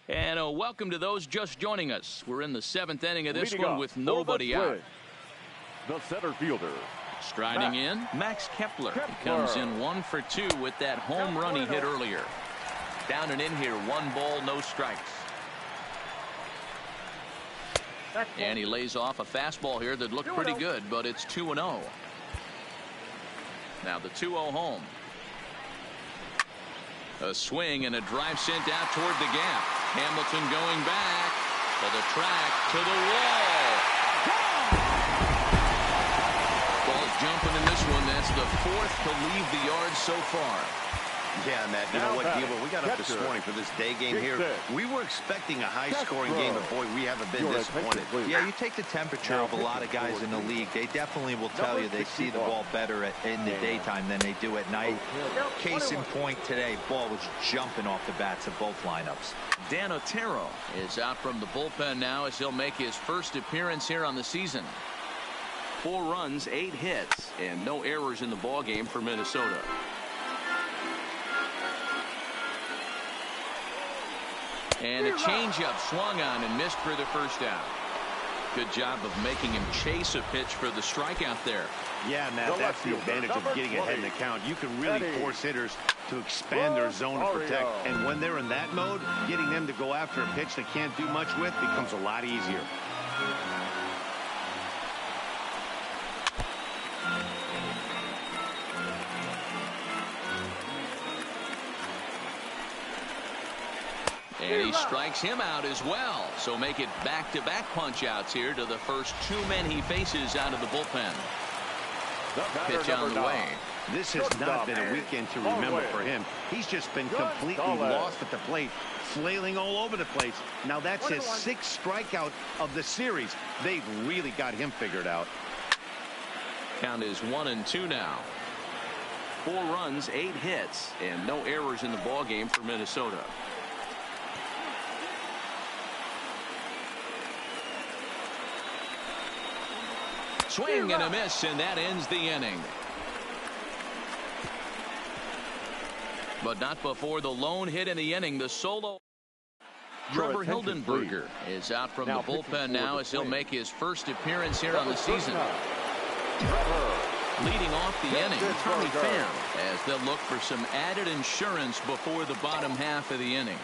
And welcome to those just joining us. We're in the 7th inning of this one with for nobody out. The center fielder. Striding in, Max Kepler. He comes in 1 for 2 with that home run he hit earlier. Down and in here, 1 ball, no strikes. And he lays off a fastball here that looked pretty good, but it's 2-0. Now the 2-0 home. A swing and a drive sent out toward the gap. Hamilton going back to the track, to the wall. Ball's jumping in this one. That's the 4th to leave the yard so far. Yeah, Matt, you know what, Debo, we got up this morning for this day game here. We were expecting a high-scoring game, but, boy, we haven't been disappointed. Yeah, you take the temperature of a lot of guys in the league. They definitely will tell you they see the ball better in the daytime than they do at night. Case in point today, ball was jumping off the bats of both lineups. Dan Otero is out from the bullpen now as he'll make his first appearance here on the season. 4 runs, 8 hits, and no errors in the ballgame for Minnesota. And a changeup swung on and missed for the first out. Good job of making him chase a pitch for the strikeout there. Yeah, Matt, that's the advantage of getting ahead in the count. You can really force hitters to expand their zone to protect. And when they're in that mode, getting them to go after a pitch they can't do much with becomes a lot easier. And he strikes him out as well. So make it back-to-back punch-outs here to the first 2 men he faces out of the bullpen. Pitch on the way. This has not been a weekend to remember for him. He's just been completely lost at the plate, flailing all over the place. Now that's his 6th strikeout of the series. They've really got him figured out. Count is 1-2 now. 4 runs, 8 hits, and no errors in the ballgame for Minnesota. Swing and a miss, and that ends the inning. But not before the lone hit in the inning. The solo. Trevor Hildenberger is out from the bullpen now as he'll make his first appearance here on the season. Leading off the inning, Tommy Pham, as they'll look for some added insurance before the bottom half of the inning.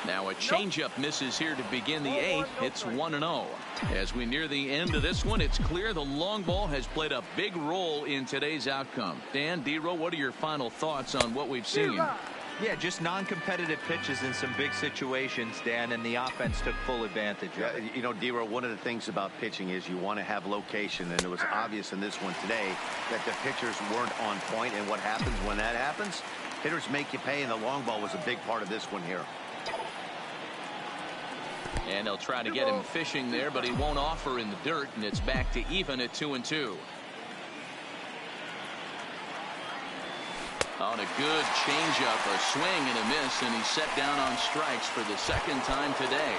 Now a changeup misses here to begin the 8th. It's 1-0. As we near the end of this one, it's clear the long ball has played a big role in today's outcome. Dan, D-Row, what are your final thoughts on what we've seen? Yeah, just non-competitive pitches in some big situations, Dan, and the offense took full advantage of it. You know, D-Row, one of the things about pitching is you want to have location, and it was obvious in this one today that the pitchers weren't on point, and what happens when that happens? Hitters make you pay, and the long ball was a big part of this one here. And they'll try to get him fishing there, but he won't offer in the dirt, and it's back to even at 2-2. On a good changeup, a swing and a miss, and he's set down on strikes for the 2nd time today.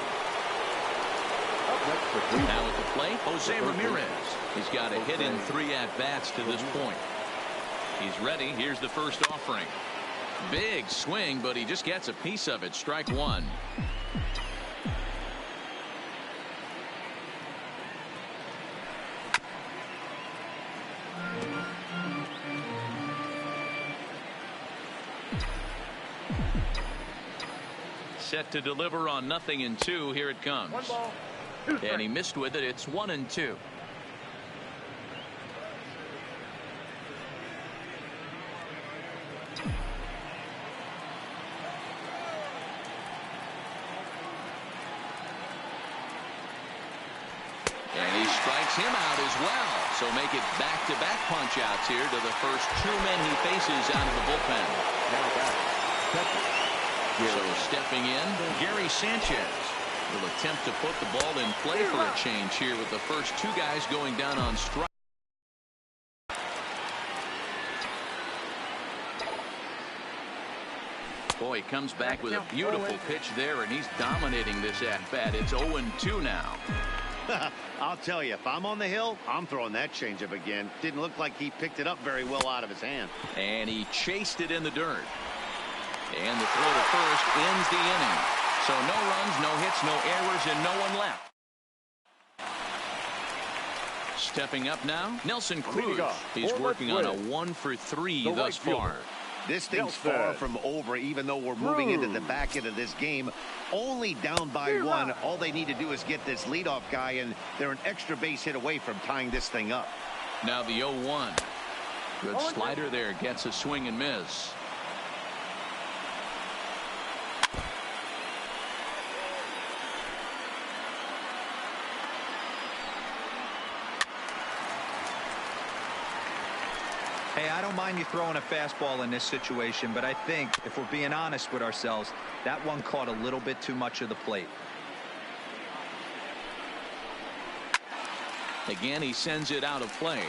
Now at the plate, Jose Ramirez. He's got a hit in 3 at-bats to this point. He's ready. Here's the first offering. Big swing, but he just gets a piece of it. Strike 1. Set to deliver on 0-2. Here it comes. And he missed with it. It's 1-2. And he strikes him out as well. So make it back-to-back punch-outs here to the first 2 men he faces out of the bullpen. So stepping in, Gary Sanchez will attempt to put the ball in play for a change here with the first 2 guys going down on strike. Boy, he comes back with a beautiful pitch there, and he's dominating this at-bat. It's 0-2 now. I'll tell you, if I'm on the hill, I'm throwing that changeup again. Didn't look like he picked it up very well out of his hand. And he chased it in the dirt. And the throw to first ends the inning. So no runs, no hits, no errors, and no one left. Stepping up now, Nelson Cruz. He's working on a 1-for-3 thus far. This thing's far from over, even though we're moving into the back end of this game. Only down by 1. All they need to do is get this leadoff guy, and they're an extra base hit away from tying this thing up. Now the 0-1. Good slider there. Gets a swing and miss. Hey, I don't mind you throwing a fastball in this situation, but I think if we're being honest with ourselves, that one caught a little bit too much of the plate. Again, he sends it out of play.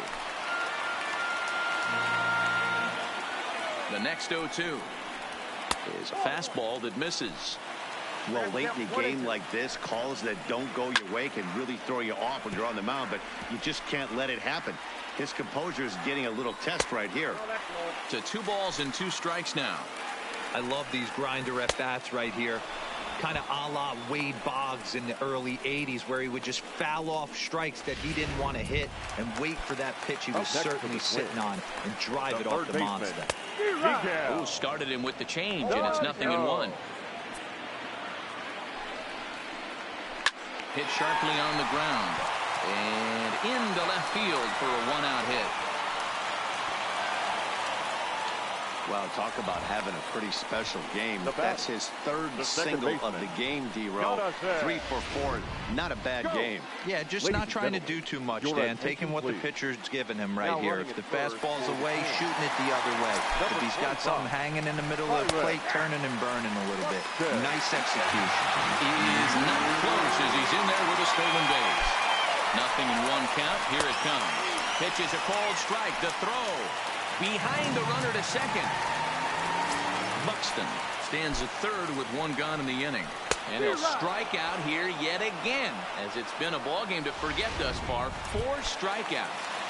The next 0-2 is a fastball that misses. Well, late in a game like this, calls that don't go your way can really throw you off when you're on the mound, but you just can't let it happen. His composure is getting a little test right here. To 2 balls and 2 strikes now. I love these grinder at bats right here. Kind of a la Wade Boggs in the early 80s, where he would just foul off strikes that he didn't want to hit and wait for that pitch he was certainly sitting on and drive it off the monster. Oh, started him with the change, and it's 0-1. Hit sharply on the ground and into left field for a 1-out hit. Well, talk about having a pretty special game. That's his 3rd single of the game, D-Row. 3 for 4. Not a bad game. Yeah, just not trying to do too much, Dan. Taking what the pitcher's giving him right here. If the fastball's away, shooting it the other way. If he's got something hanging in the middle of the plate, turning and burning a little bit. Nice execution. He is not close as he's in there with a stolen base. 0-1 count. Here it comes. Pitch is a called strike. The throw. Behind the runner to second. Buxton stands at third with 1 gone in the inning. And he'll strike out here yet again, as it's been a ball game to forget thus far. 4 strikeouts.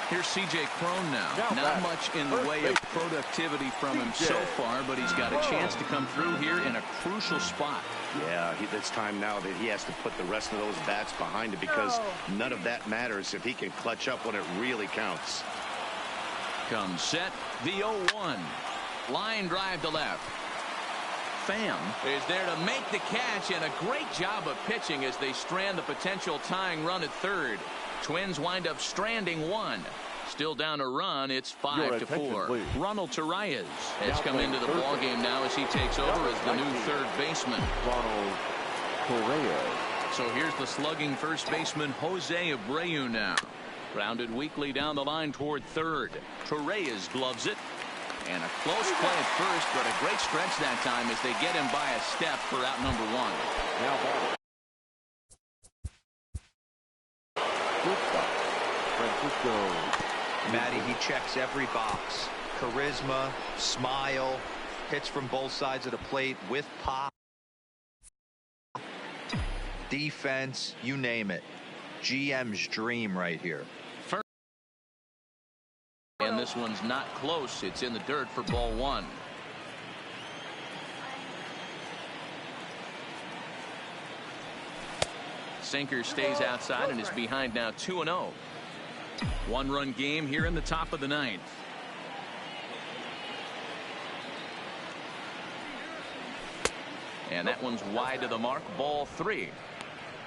Here's C.J. Cron now. Not much in the way of productivity from him so far, but he's got a chance to come through here in a crucial spot. Yeah, it's time now that he has to put the rest of those bats behind him, because none of that matters if he can clutch up when it really counts. Comes set, the 0-1. Line drive to left. Pham is there to make the catch, and a great job of pitching as they strand the potential tying run at third. Twins wind up stranding 1. Still down a run. It's 5-4. Ronald Torreyes has come into the ball game now as he takes over as the new third baseman. Ronald Torreyes. So here's the slugging first baseman Jose Abreu now. Grounded weakly down the line toward third. Torreyes gloves it. And a close play at first, but a great stretch that time as they get him by a step for out number 1. Now ball. Francisco. Matty, he checks every box. Charisma, smile, hits from both sides of the plate with pop. Defense, you name it. GM's dream right here. And this one's not close. It's in the dirt for ball 1. Sinker stays outside and is behind now 2-0. 1-run game here in the top of the 9th. And that one's wide to the mark. Ball 3.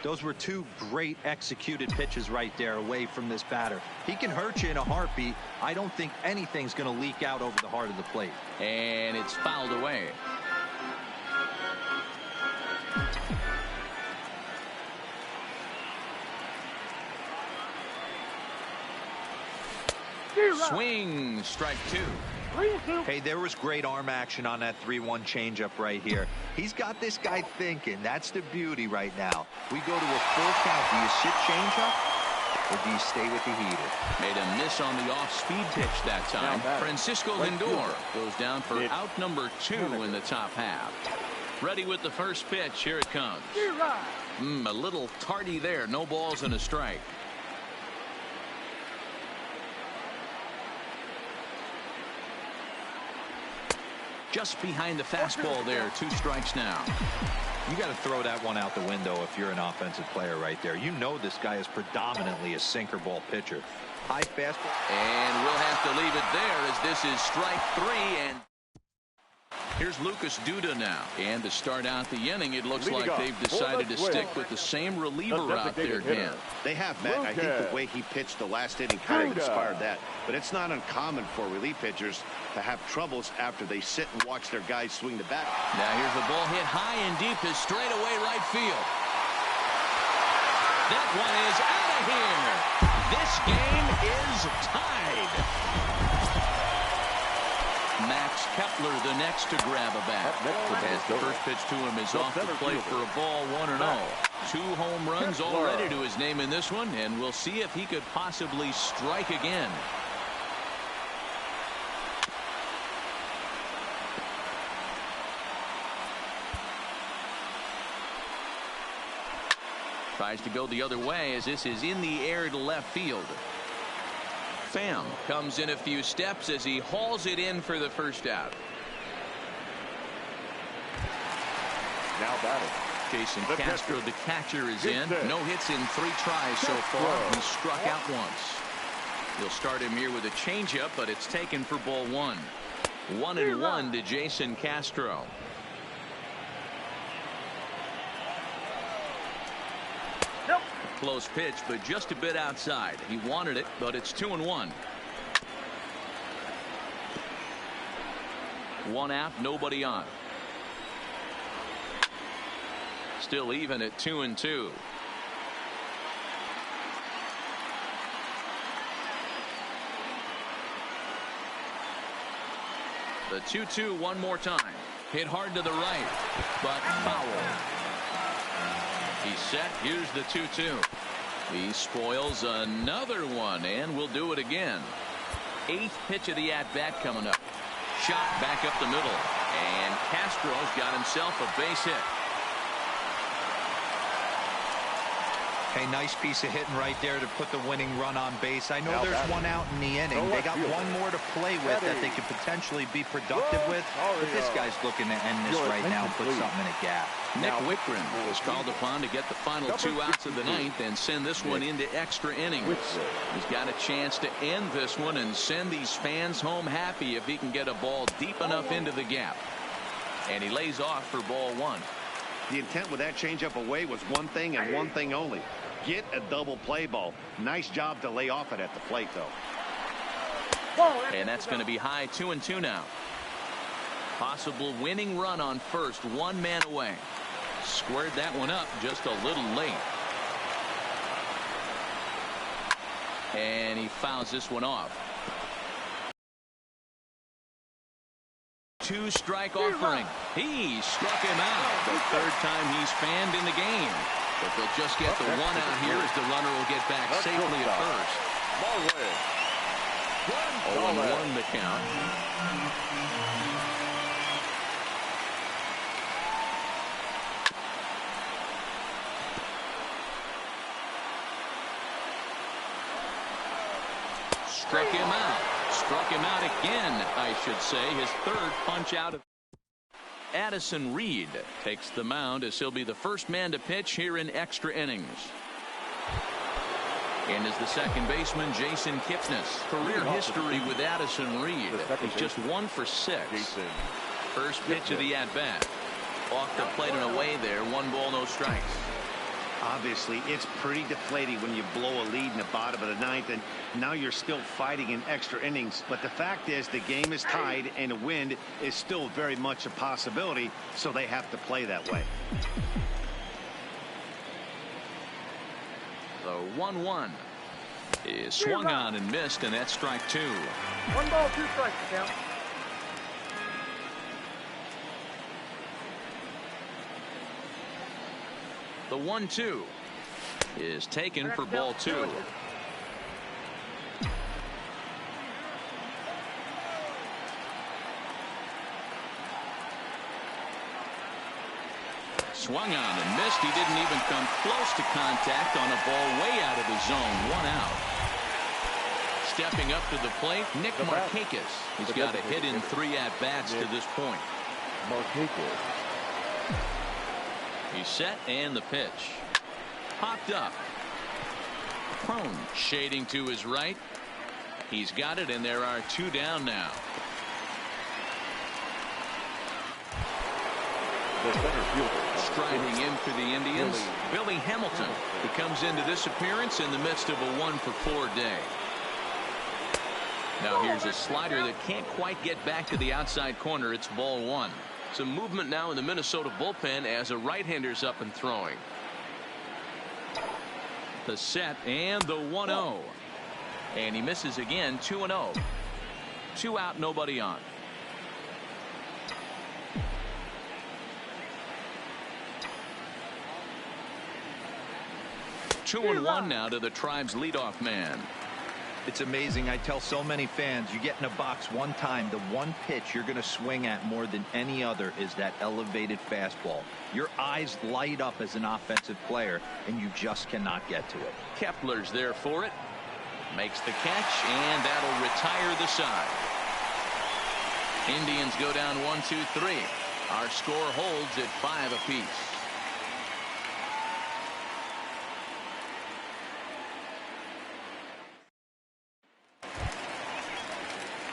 Those were 2 great executed pitches right there away from this batter. He can hurt you in a heartbeat. I don't think anything's going to leak out over the heart of the plate. And it's fouled away. Swing, strike 2. Hey, there was great arm action on that 3-1 changeup right here. He's got this guy thinking. That's the beauty right now. We go to a full count. Do you sit changeup or do you stay with the heater? Made a miss on the off-speed pitch that time. Francisco Lindor goes down for out number 2 in the top half. Ready with the first pitch. Here it comes. A little tardy there. No balls and a strike. Just behind the fastball there. 2 strikes now. You got to throw that one out the window if you're an offensive player right there. You know this guy is predominantly a sinker ball pitcher. High fastball. And we'll have to leave it there as this is strike 3. And here's Lucas Duda now. And to start out the inning, it looks like they've decided to stick with the same reliever out there, Dan. They have, Matt. I think the way he pitched the last inning kind of inspired that. But it's not uncommon for relief pitchers to have troubles after they sit and watch their guys swing the bat. Now here's the ball hit high and deep is straight away right field. That one is out of here. This game is tied. Max Kepler the next to grab a bat. As the first pitch to him is off the plate for a ball, 1-0. 2 home runs already to his name in this one, and we'll see if he could possibly strike again. Tries to go the other way as this is in the air to left field. Pham comes in a few steps as he hauls it in for the first out. Now batting. Jason Castro, the catcher, is in. No hits in 3 tries so far. He struck out once. He'll start him here with a changeup, but it's taken for ball 1. 1-1 to Jason Castro. Close pitch, but just a bit outside. He wanted it, but it's 2-1. 1 out, nobody on. Still even at 2-2. The 2-2 one more time. Hit hard to the right, but foul. He's set. Here's the 2-2. He spoils another one, and we'll do it again. 8th pitch of the at-bat coming up. Shot back up the middle, and Castro's got himself a base hit. Hey, nice piece of hitting right there to put the winning run on base. I know there's 1 out in the inning. They got 1 more to play with that they could potentially be productive with. But this guy's looking to end this right now and put something in a gap. Nick Wickren was called upon to get the final 2 outs of the 9th and send this one into extra innings. He's got a chance to end this one and send these fans home happy if he can get a ball deep enough into the gap. And he lays off for ball 1. The intent with that changeup away was one thing and one thing only. Get a double play ball. Nice job to lay off it at the plate, though. And that's going to be high, 2-2 now. Possible winning run on first, 1 man away. Squared that one up just a little late. And he fouls this one off. 2-strike offering. He struck him out. The 3rd time he's fanned in the game. But they'll just get the 1 out here as the runner will get back safely at first. 0-1 the count. Struck him out. Struck him out again, I should say. His 3rd punch out of. Addison Reed takes the mound as he'll be the first man to pitch here in extra innings. And is the second baseman Jason Kipnis. Career history with Addison Reed. He's just 1 for 6. First pitch of the at-bat. Off the plate and away there. 1 ball, no strikes. Obviously, it's pretty deflating when you blow a lead in the bottom of the 9th, and now you're still fighting in extra innings. But the fact is the game is tied, and a win is still very much a possibility, so they have to play that way. The 1-1 is swung on and missed, and that's strike 2. 1 ball, 2 strikes to count. The 1-2 is taken for ball 2. Swung on and missed. He didn't even come close to contact on a ball way out of the zone. 1 out. Stepping up to the plate, Nick Markakis. He's got a hit in 3 at-bats to this point. Markakis. He's set and the pitch. Popped up. Prone shading to his right. He's got it, and there are 2 down now. The center fielder. Striding in for the Indians, Billy Hamilton. He comes into this appearance in the midst of a 1-for-4 day. Now here's a slider that can't quite get back to the outside corner. It's ball 1. Some movement now in the Minnesota bullpen as a right-hander's up and throwing. The set and the 1-0. And he misses again. 2-0. 2 out, nobody on. Two and 1 now to the Tribe's leadoff man. It's amazing. I tell so many fans, you get in a box one time, the one pitch you're going to swing at more than any other is that elevated fastball. Your eyes light up as an offensive player, and you just cannot get to it. Kepler's there for it. Makes the catch, and that'll retire the side. Indians go down 1-2-3. Our score holds at 5 apiece.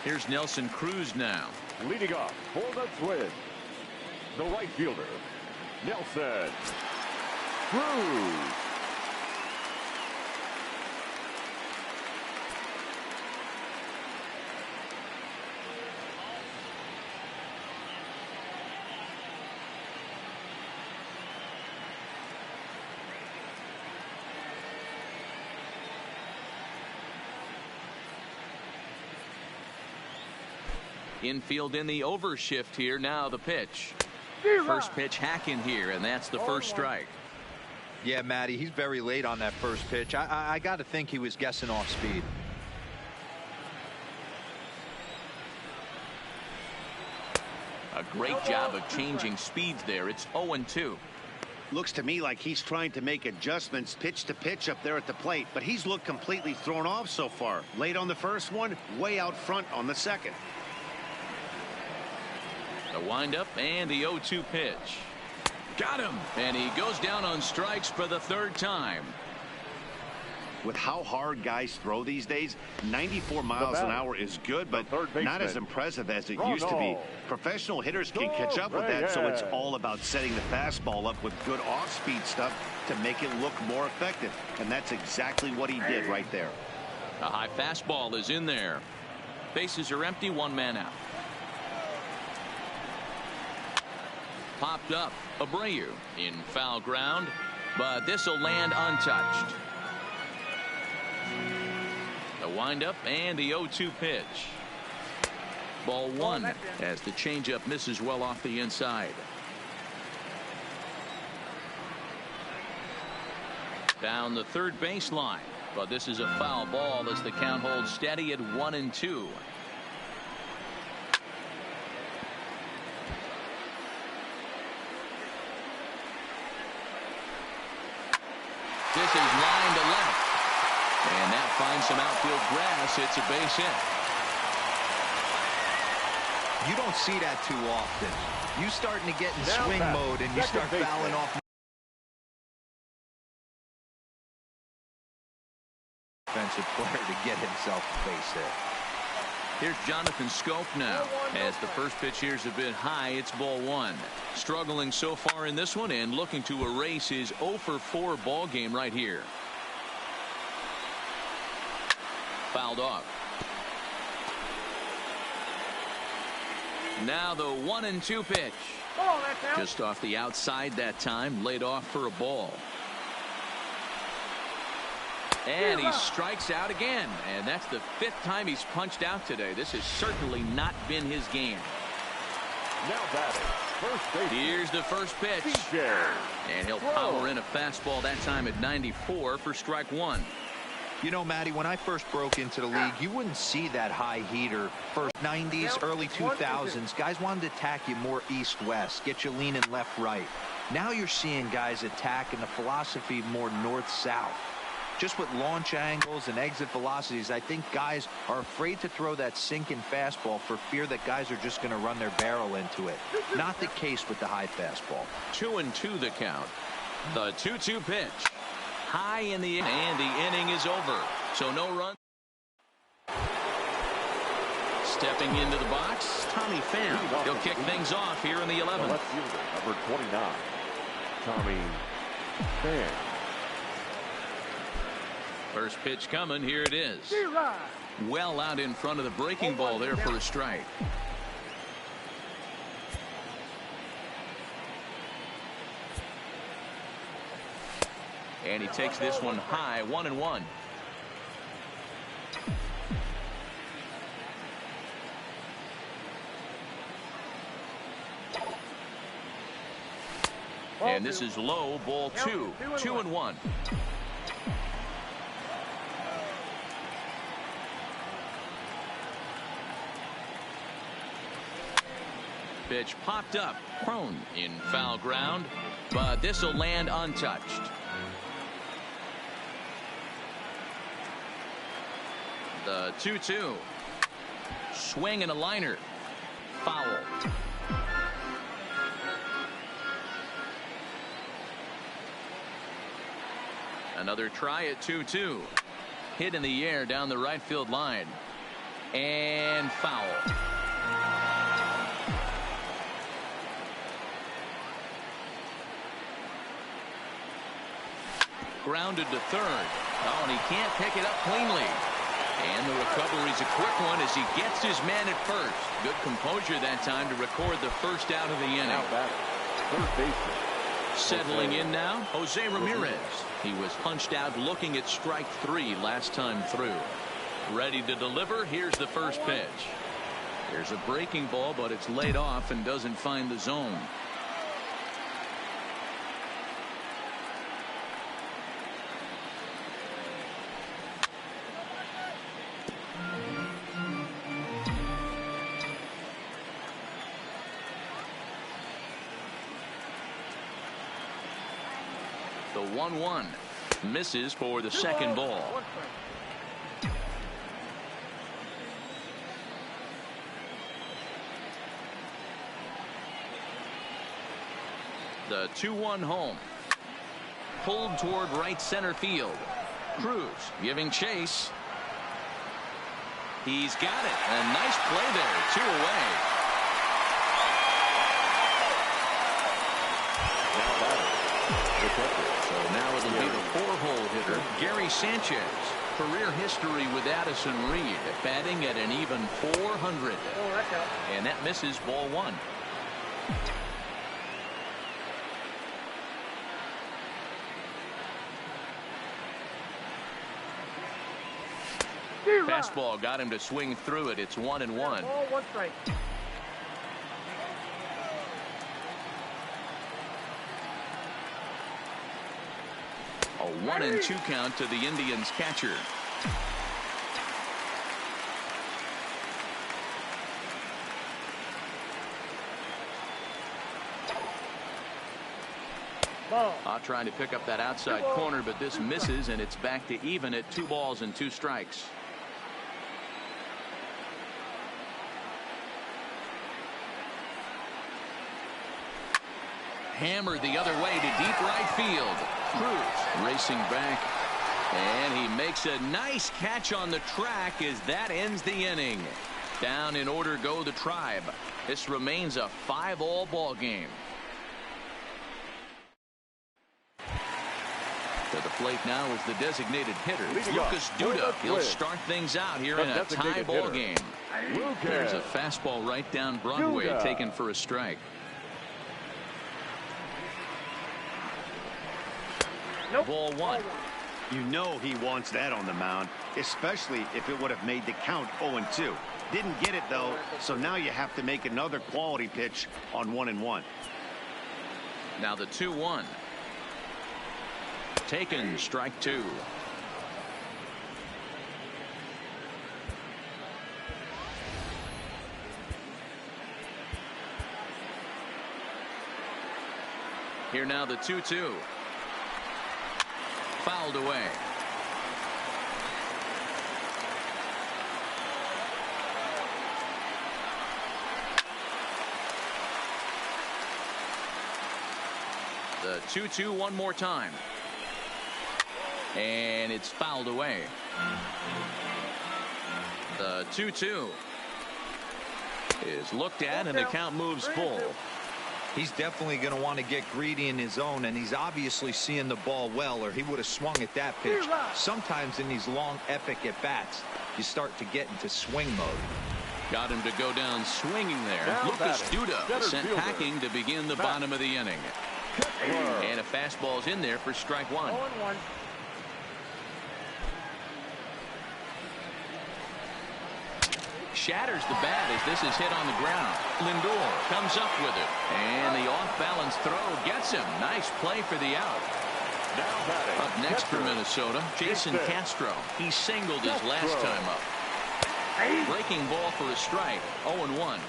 Here's Nelson Cruz now. Leading off for the Twins, the right fielder, Nelson Cruz. Infield in the overshift here. Now the pitch. First pitch hack in here, and that's the first strike. Yeah, Matty, he's very late on that first pitch. I got to think he was guessing off speed. A great job of changing speeds there. It's 0-2. Looks to me like he's trying to make adjustments pitch to pitch up there at the plate, but he's looked completely thrown off so far. Late on the first one, way out front on the second. The windup and the 0-2 pitch. Got him. And he goes down on strikes for the 3rd time. With how hard guys throw these days, 94 miles an hour is good, but not as impressive as it used to be. Professional hitters can catch up with that, so it's all about setting the fastball up with good off-speed stuff to make it look more effective. And that's exactly what he did right there. A high fastball is in there. Bases are empty, 1 man out. Popped up. Abreu in foul ground, but this will land untouched. The windup and the 0-2 pitch. Ball 1 as the changeup misses well off the inside. Down the third baseline, but this is a foul ball as the count holds steady at 1-2. This is line to left. And that finds some outfield grass. It's a base hit. You don't see that too often. You starting to get in swing mode and you start fouling off. Offensive player to get himself a base hit. Here's Jonathan Schoop now. As the first pitch here is a bit high, it's ball 1. Struggling so far in this one and looking to erase his 0-for-4 ball game right here. Fouled off. Now the 1-2 pitch. Just off the outside that time, laid off for a ball. And he strikes out again, and that's the 5th time he's punched out today. This has certainly not been his game. Now batting, first base. Here's the first pitch. And he'll power in a fastball that time at 94 for strike 1. You know, Matty, when I first broke into the league, you wouldn't see that high heater. First 90s, early 2000s, guys wanted to attack you more east-west, get you leaning left-right. Now you're seeing guys attack in the philosophy more north-south. just with launch angles and exit velocities, I think guys are afraid to throw that sinking fastball for fear that guys are just going to run their barrel into it. Not the case with the high fastball. 2-2 the count. The 2-2 pitch. High in the air, and the inning is over. So no run. Stepping into the box, Tommy Pham. He'll kick things off here in the 11th. Left fielder, number 29, Tommy Pham. First pitch coming. Here it is. Well out in front of the breaking ball there for a strike. And he takes this one high, 1-1. And this is low, ball 2, 2-1. Pitch popped up, prone in foul ground, but this will land untouched. The 2-2. Swing and a liner. Foul. Another try at 2-2. Hit in the air down the right field line. And foul. Grounded to third. Oh, and he can't pick it up cleanly. And the recovery's a quick one as he gets his man at first. Good composure that time to record the first out of the inning. Now batting, third baseman. Settling in now, Jose Ramirez. He was punched out looking at strike 3 last time through. Ready to deliver. Here's the first pitch. There's a breaking ball, but it's laid off and doesn't find the zone. The 1-1 misses for the second ball. The 2-1 home. Pulled toward right center field. Cruz giving chase. He's got it. A nice play there. 2 away. So now it'll be the 4-hole hitter, Gary Sanchez. Career history with Addison Reed, batting at an even 400. And that misses ball 1. Fastball got him to swing through it. It's 1-1. Ball, 1 strike. A 1-2 count to the Indians catcher. Trying to pick up that outside corner, but this misses, and it's back to even at 2 balls and 2 strikes. Hammered the other way to deep right field. Cruz racing back, and he makes a nice catch on the track as that ends the inning. Down in order go the Tribe. This remains a 5-all ball game. To the plate now is the designated hitter, Lucas Duda. He'll start things out here in a tie ball game. There's a fastball right down Broadway, taken for a strike. Ball 1. You know he wants that on the mound, especially if it would have made the count 0-2. Didn't get it, though, so now you have to make another quality pitch on 1-1. Now the 2-1. Taken, strike 2. Here now the 2-2. Fouled away. The 2-2 one more time. And it's fouled away. The 2-2 is looked at, and the count moves full. He's definitely going to want to get greedy in his zone, and he's obviously seeing the ball well, or he would have swung at that pitch. Sometimes in these long, epic at-bats, you start to get into swing mode. Got him to go down swinging there. Now Lucas batting, Duda center sent fielder. packing to begin the bottom of the inning. And a fastball's in there for strike one. 0-1. Shatters the bat as this is hit on the ground. Lindor comes up with it. And the off-balance throw gets him. Nice play for the out. Now batting, Up next for catcher, Minnesota, Jason Jason Castro. He singled his last Castro. time up. Breaking ball for a strike. 0-1.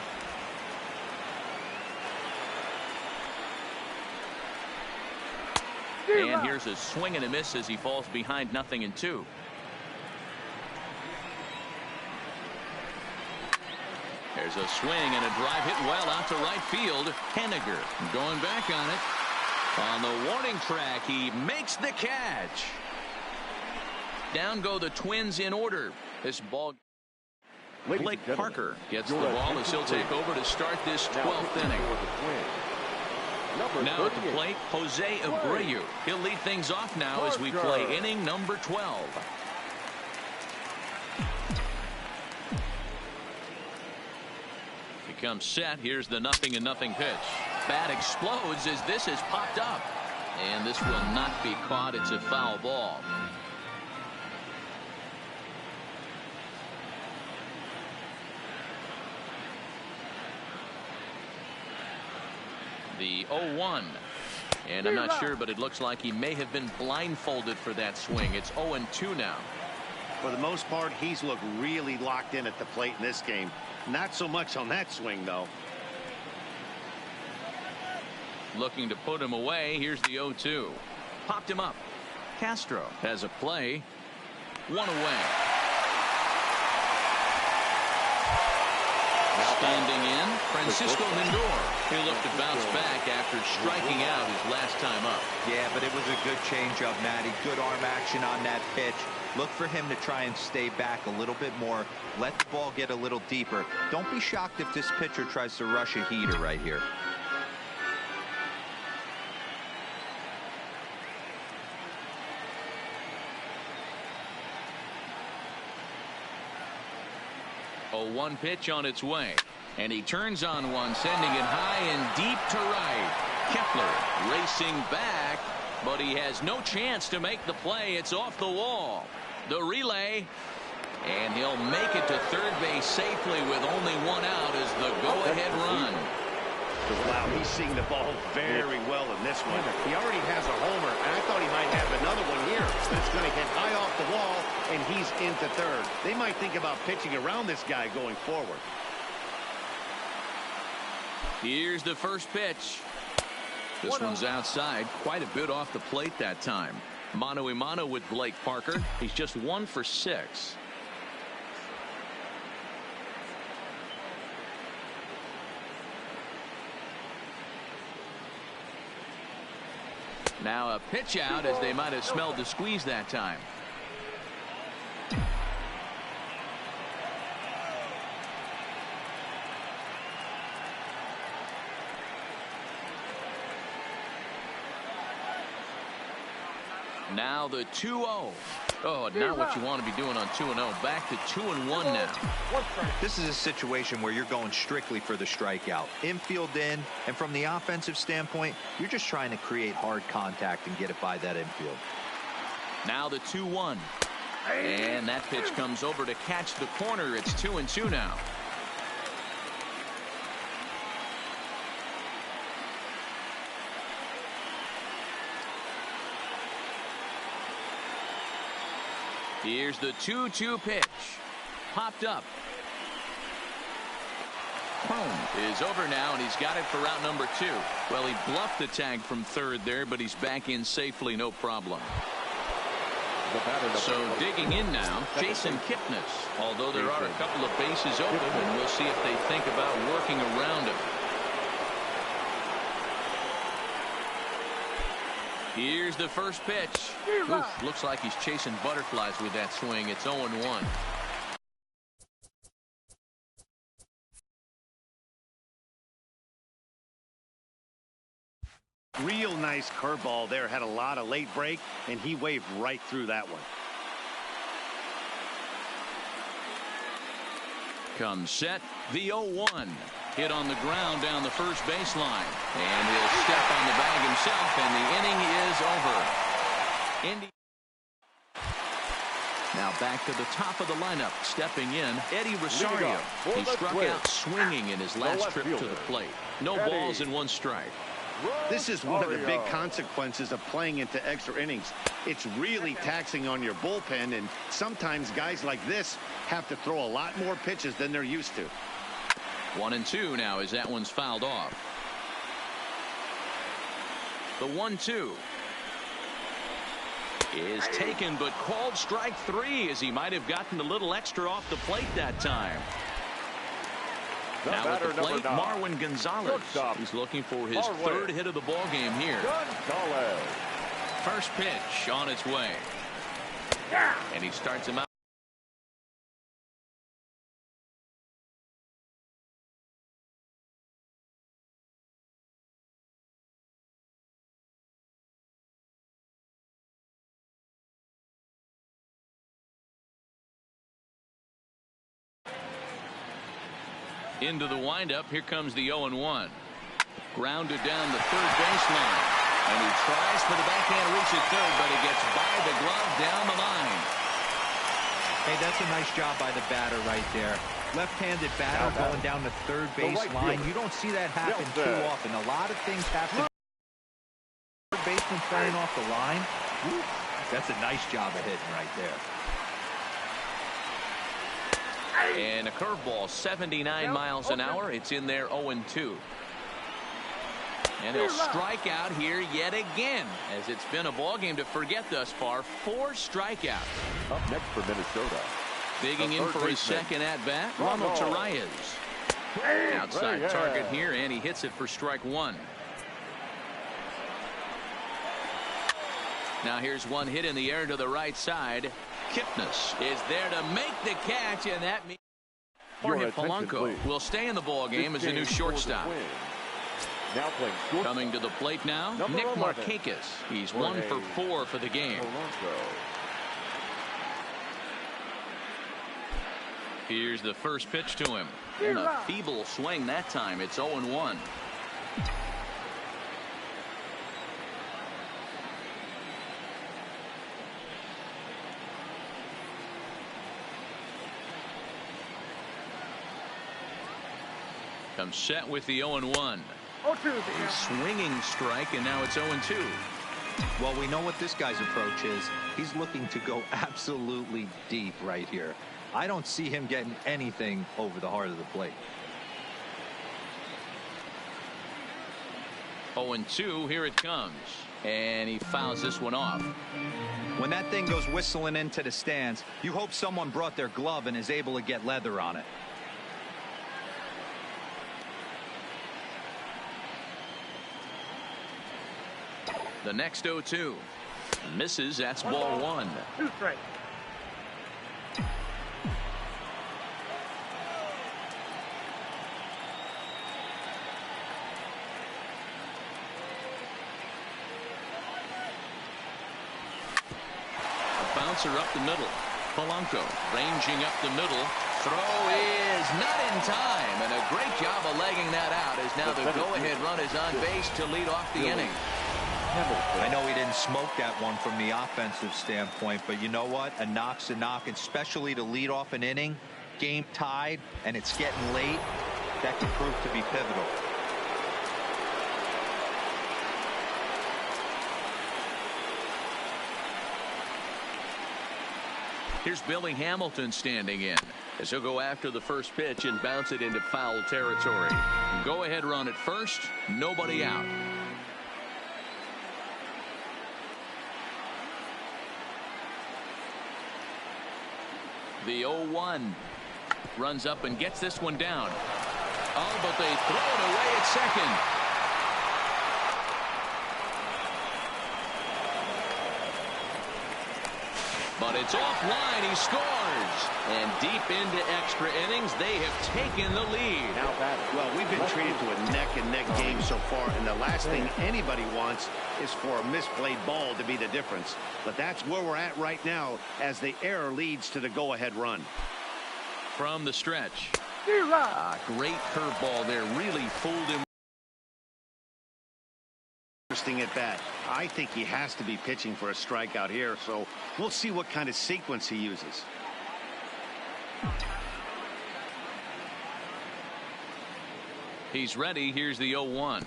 And here's a swing and a miss as he falls behind 0-2. There's a swing and a drive hit well out to right field. Henniger going back on it. On the warning track, he makes the catch. Down go the Twins in order. This ball. Ladies Blake and gentlemen, Parker gets your the ball as attention, he'll take please. over to start this Now 12th pitching inning. for the Twins, number Now at the 38. plate, Jose Abreu. He'll lead things off now as we play Parker. inning number 12. Becomes set. Here's the 0-0 pitch. Bat explodes as this is popped up. And this will not be caught. It's a foul ball. The 0-1. And I'm not sure, but it looks like he may have been blindfolded for that swing. It's 0-2 now. For the most part, he's looked really locked in at the plate in this game. Not so much on that swing, though. Looking to put him away. Here's the 0-2. Popped him up. Castro has a play. One away. Standing in, Francisco Lindor. He'll look to bounce back after striking out his last time up. Yeah, but it was a good changeup, Matty. Good arm action on that pitch. Look for him to try and stay back a little bit more. Let the ball get a little deeper. Don't be shocked if this pitcher tries to rush a heater right here. A 1 pitch on its way. And he turns on one, sending it high and deep to right. Kepler racing back, but he has no chance to make the play. It's off the wall. The relay, and he'll make it to third base safely with only one out as the go-ahead run. Wow, he's seeing the ball very well in this one. He already has a homer, and I thought he might have another one here, but it's going to hit high off the wall, and he's into third. They might think about pitching around this guy going forward. Here's the first pitch. This one's outside, quite a bit off the plate that time. Mano a mano with Blake Parker. He's just 1 for 6. Now a pitch out as they might have smelled the squeeze that time. Now the 2-0. Oh, not what you want to be doing on 2-0. Back to 2-1 now. This is a situation where you're going strictly for the strikeout. Infield in, and from the offensive standpoint, you're just trying to create hard contact and get it by that infield. Now the 2-1. And that pitch comes over to catch the corner. It's 2-2 now. Here's the 2-2 pitch. Popped up. Cone is over now, and he's got it for route number 2. Well, he bluffed the tag from third there, but he's back in safely, no problem. So digging in now, Jason Kipnis. Although there are a couple of bases open, and we'll see if they think about working around him. Here's the first pitch. Oof, looks like he's chasing butterflies with that swing. It's 0-1. Real nice curveball there. Had a lot of late break, and he waved right through that one. Comes set. The 0-1. Hit on the ground down the first baseline. And he'll step on the bag himself, and the inning is over. Now back to the top of the lineup. Stepping in, Eddie Rosario. He struck out swinging in his last trip to the plate. No balls and 1 strike. This is one of the big consequences of playing into extra innings. It's really taxing on your bullpen, and sometimes guys like this have to throw a lot more pitches than they're used to. 1-2 now as that one's fouled off. The 1-2 is taken, but called strike 3 as he might have gotten a little extra off the plate that time. Now at the plate, Marwin Gonzalez. He's looking for his 3rd hit of the ball game here. First pitch on its way. And he starts him out. Into the windup. Here comes the 0-1. Grounded down the third baseline. And he tries for the backhand reach at third, but he gets by the glove down the line. Hey, that's a nice job by the batter right there. Left-handed batter going down the third baseline. You don't see that happen too often. A lot of things happen. Third baseman playing off the line. That's a nice job of hitting right there. And a curveball, 79 miles an hour. It's in there, 0-2. And he'll strike out here yet again, as it's been a ball game to forget thus far. 4 strikeouts. Up next for Minnesota. Digging in for his second at-bat, Ronald Torreyes. Outside target here, and he hits it for strike 1. Now here's one hit in the air to the right side. Kipnis is there to make the catch, and that means Jorge Polanco will stay in the ball game as a new shortstop. Now playing coming to the plate now, Nick Markakis. He's 1 for 4 for the game. Here's the first pitch to him. And a feeble swing that time. It's 0-1. Comes set with the 0-1. A swinging strike, and now it's 0-2. Well, we know what this guy's approach is. He's looking to go absolutely deep right here. I don't see him getting anything over the heart of the plate. 0-2, here it comes. And he fouls this one off. When that thing goes whistling into the stands, you hope someone brought their glove and is able to get leather on it. The next 0-2 misses. That's ball 1. 2 strikes. A bouncer up the middle. Polanco ranging up the middle. Throw is not in time, and a great job of legging that out as now the go-ahead run is on base to lead off the inning. I know he didn't smoke that one from the offensive standpoint, but you know what? A knock's a knock, especially to lead off an inning, game tied, and it's getting late. That could prove to be pivotal. Here's Billy Hamilton standing in as he'll go after the first pitch and bounce it into foul territory. Go ahead run at first, nobody out. The 0-1 runs up and gets this one down. Oh, but they throw it away at second. but it's offline. He scores. And deep into extra innings, they have taken the lead. Now batting. Well, we've been treated to a neck-and-neck game so far, and the last thing anybody wants is for a misplayed ball to be the difference. But that's where we're at right now as the error leads to the go-ahead run. From the stretch. Great curveball there. Really fooled him. Interesting at bat. I think he has to be pitching for a strikeout here, so we'll see what kind of sequence he uses. He's ready. Here's the 0-1.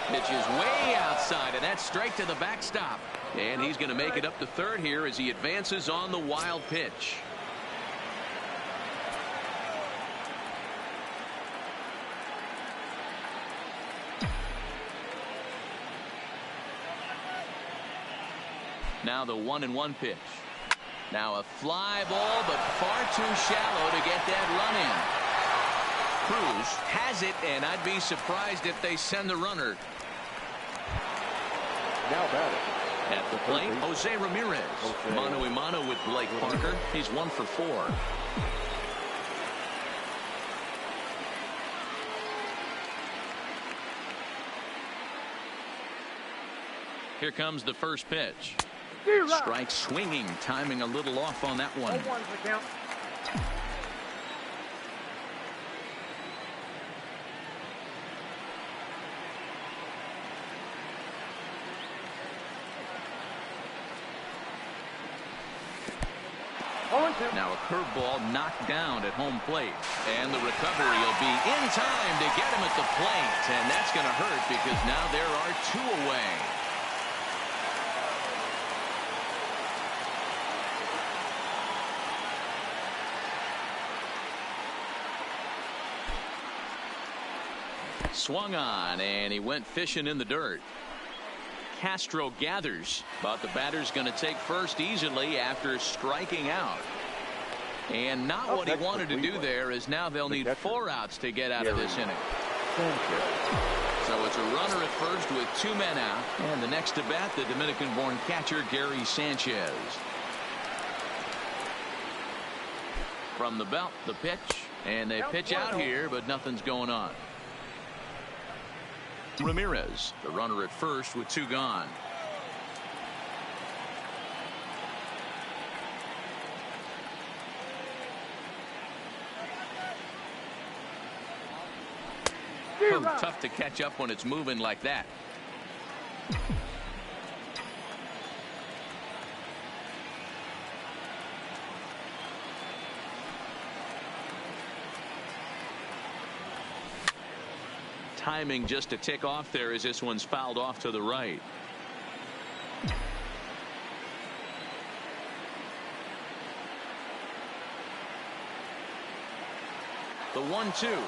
Pitch is way outside, and that's straight to the backstop. And he's going to make it up to third here as he advances on the wild pitch. Now the 1-1 pitch. Now a fly ball, but far too shallow to get that run in. Cruz has it, and I'd be surprised if they send the runner. Now batting. At the plate, Jose Ramirez. Mano a mano with Blake Parker. He's 1 for 4. Here comes the first pitch. Strike swinging, timing a little off on that one. Now a curveball knocked down at home plate, and the recovery will be in time to get him at the plate, and that's going to hurt because now there are 2 away. Swung on, and he went fishing in the dirt. Castro gathers, but the batter's going to take first easily after striking out. And not what he wanted to do there, is now they'll need 4 outs to get out of this inning. So it's a runner at first with 2 men out, and the next to bat, the Dominican-born catcher Gary Sanchez. From the belt, the pitch, and they pitch out here, but nothing's going on. Ramirez, the runner at first with 2 gone. Tough to catch up when it's moving like that. Timing just a tick off there as this one's fouled off to the right. The 1-2.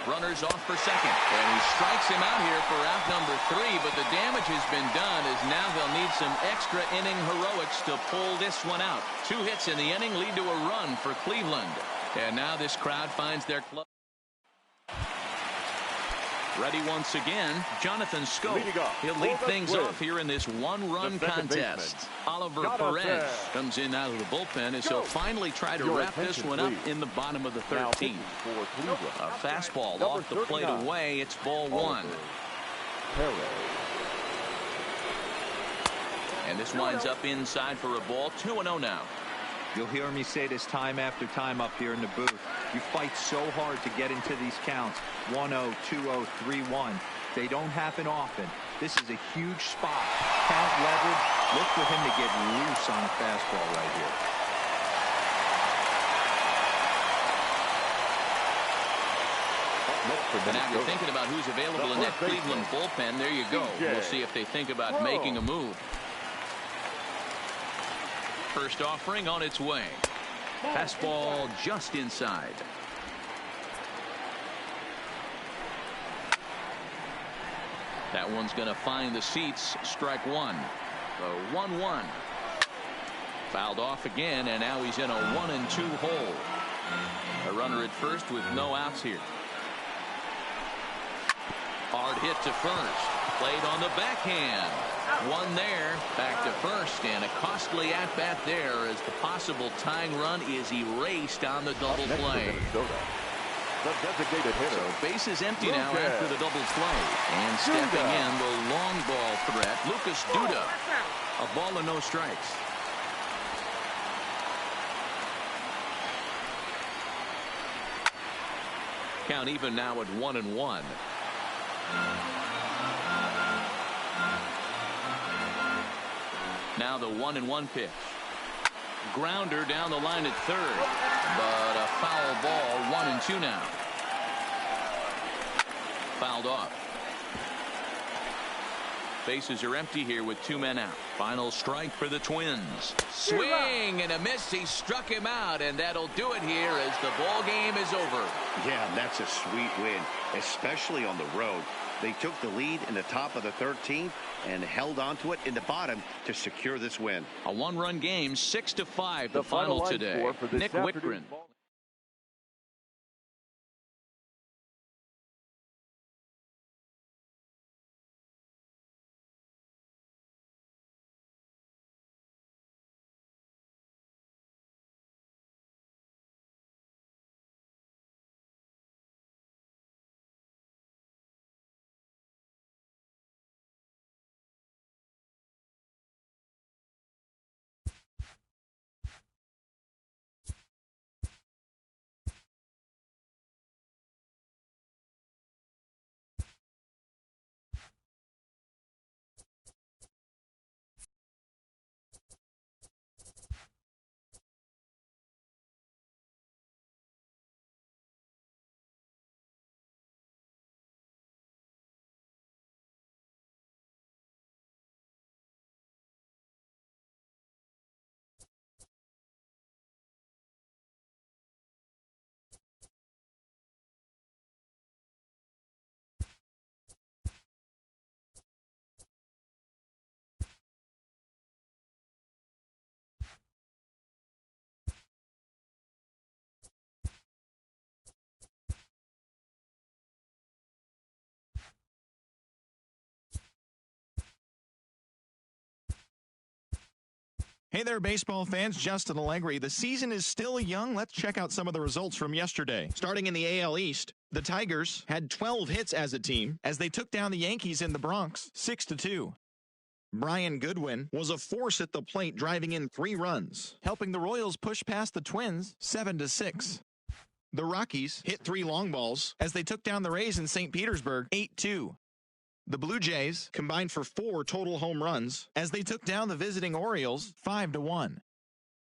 Runners off for second, and he strikes him out here for out number 3, but the damage has been done as now they'll need some extra inning heroics to pull this one out. 2 hits in the inning lead to a run for Cleveland, and now this crowd finds their club. Ready once again, Jonathan Schoop. He'll lead things off here in this 1-run contest. Oliver Perez comes in out of the bullpen as he'll finally try to wrap this one up in the bottom of the 13th. A fastball off the plate away. It's ball 1. And this winds up inside for a ball. 2-0 now. You'll hear me say this time after time up here in the booth. You fight so hard to get into these counts. 1-0, 2-0, 3-1. They don't happen often. This is a huge spot. Count leverage. Look for him to get loose on a fastball right here. Now you're thinking about who's available in that Cleveland bullpen. There you go. We'll see if they think about making a move. First offering on its way. Fastball just inside. That one's going to find the seats. Strike 1. The 1-1. Fouled off again, and now he's in a 1-2 hole. A runner at first with no outs here. Hard hit to first. Played on the backhand. One there. Back to first. And a costly at-bat there as the possible tying run is erased on the double play. The designated hitter. So bases empty now after the double play. And stepping in the long ball threat, Lucas Duda. A ball and no strikes. Count even now at 1-1. Now the 1-1 pitch. Grounder down the line at third, but a foul ball. 1-2 now. Fouled off. Bases are empty here with 2 men out. Final strike for the Twins. Swing and a miss. He struck him out, and that'll do it here as the ball game is over. Yeah, that's a sweet win, especially on the road. They took the lead in the top of the 13th and held on to it in the bottom to secure this win. A 1-run game, 6-5 the final today. Nick Whitgren. Hey there, baseball fans. Justin Allegri. The season is still young. Let's check out some of the results from yesterday. Starting in the AL East, the Tigers had 12 hits as a team as they took down the Yankees in the Bronx 6-2. Brian Goodwin was a force at the plate, driving in 3 runs, helping the Royals push past the Twins 7-6. The Rockies hit 3 long balls as they took down the Rays in St. Petersburg 8-2. The Blue Jays combined for 4 total home runs as they took down the visiting Orioles 5-1.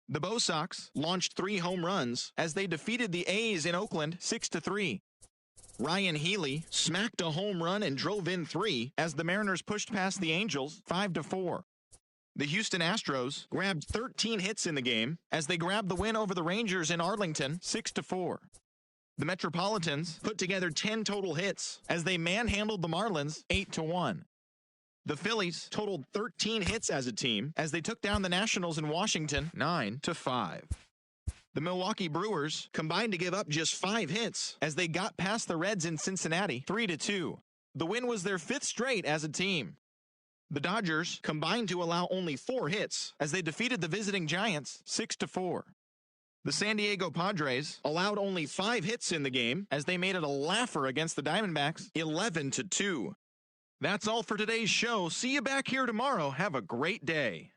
The Bo Sox launched 3 home runs as they defeated the A's in Oakland 6-3. Ryan Healy smacked a home run and drove in 3 as the Mariners pushed past the Angels 5-4. The Houston Astros grabbed 13 hits in the game as they grabbed the win over the Rangers in Arlington 6-4. The Metropolitans put together 10 total hits as they manhandled the Marlins 8-1. The Phillies totaled 13 hits as a team as they took down the Nationals in Washington 9-5. The Milwaukee Brewers combined to give up just 5 hits as they got past the Reds in Cincinnati 3-2. The win was their 5th straight as a team. The Dodgers combined to allow only 4 hits as they defeated the visiting Giants 6-4. The San Diego Padres allowed only 5 hits in the game as they made it a laugher against the Diamondbacks 11-2. That's all for today's show. See you back here tomorrow. Have a great day.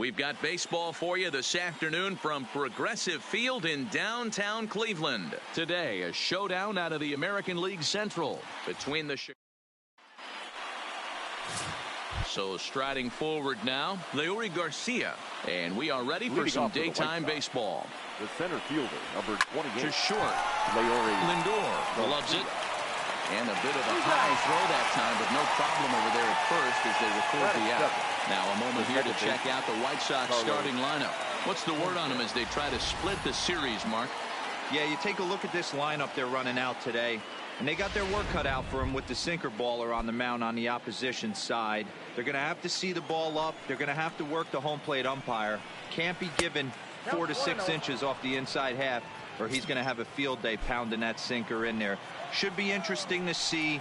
We've got baseball for you this afternoon from Progressive Field in downtown Cleveland. Today, a showdown out of the American League Central between the... So striding forward now, Leury Garcia. And we are ready for some daytime baseball. The center fielder, number 28. To short. Leury Lindor loves it. And a bit of a high throw that time, but no problem over there at first as they record the out. Now a moment here to check out the White Sox starting lineup. What's the word on them as they try to split the series, Mark? Yeah, you take a look at this lineup they're running out today, and they got their work cut out for them with the sinker baller on the mound on the opposition side. They're going to have to see the ball up. They're going to have to work the home plate umpire. Can't be given 4 to 6 inches off the inside half, or he's going to have a field day pounding that sinker in there. Should be interesting to see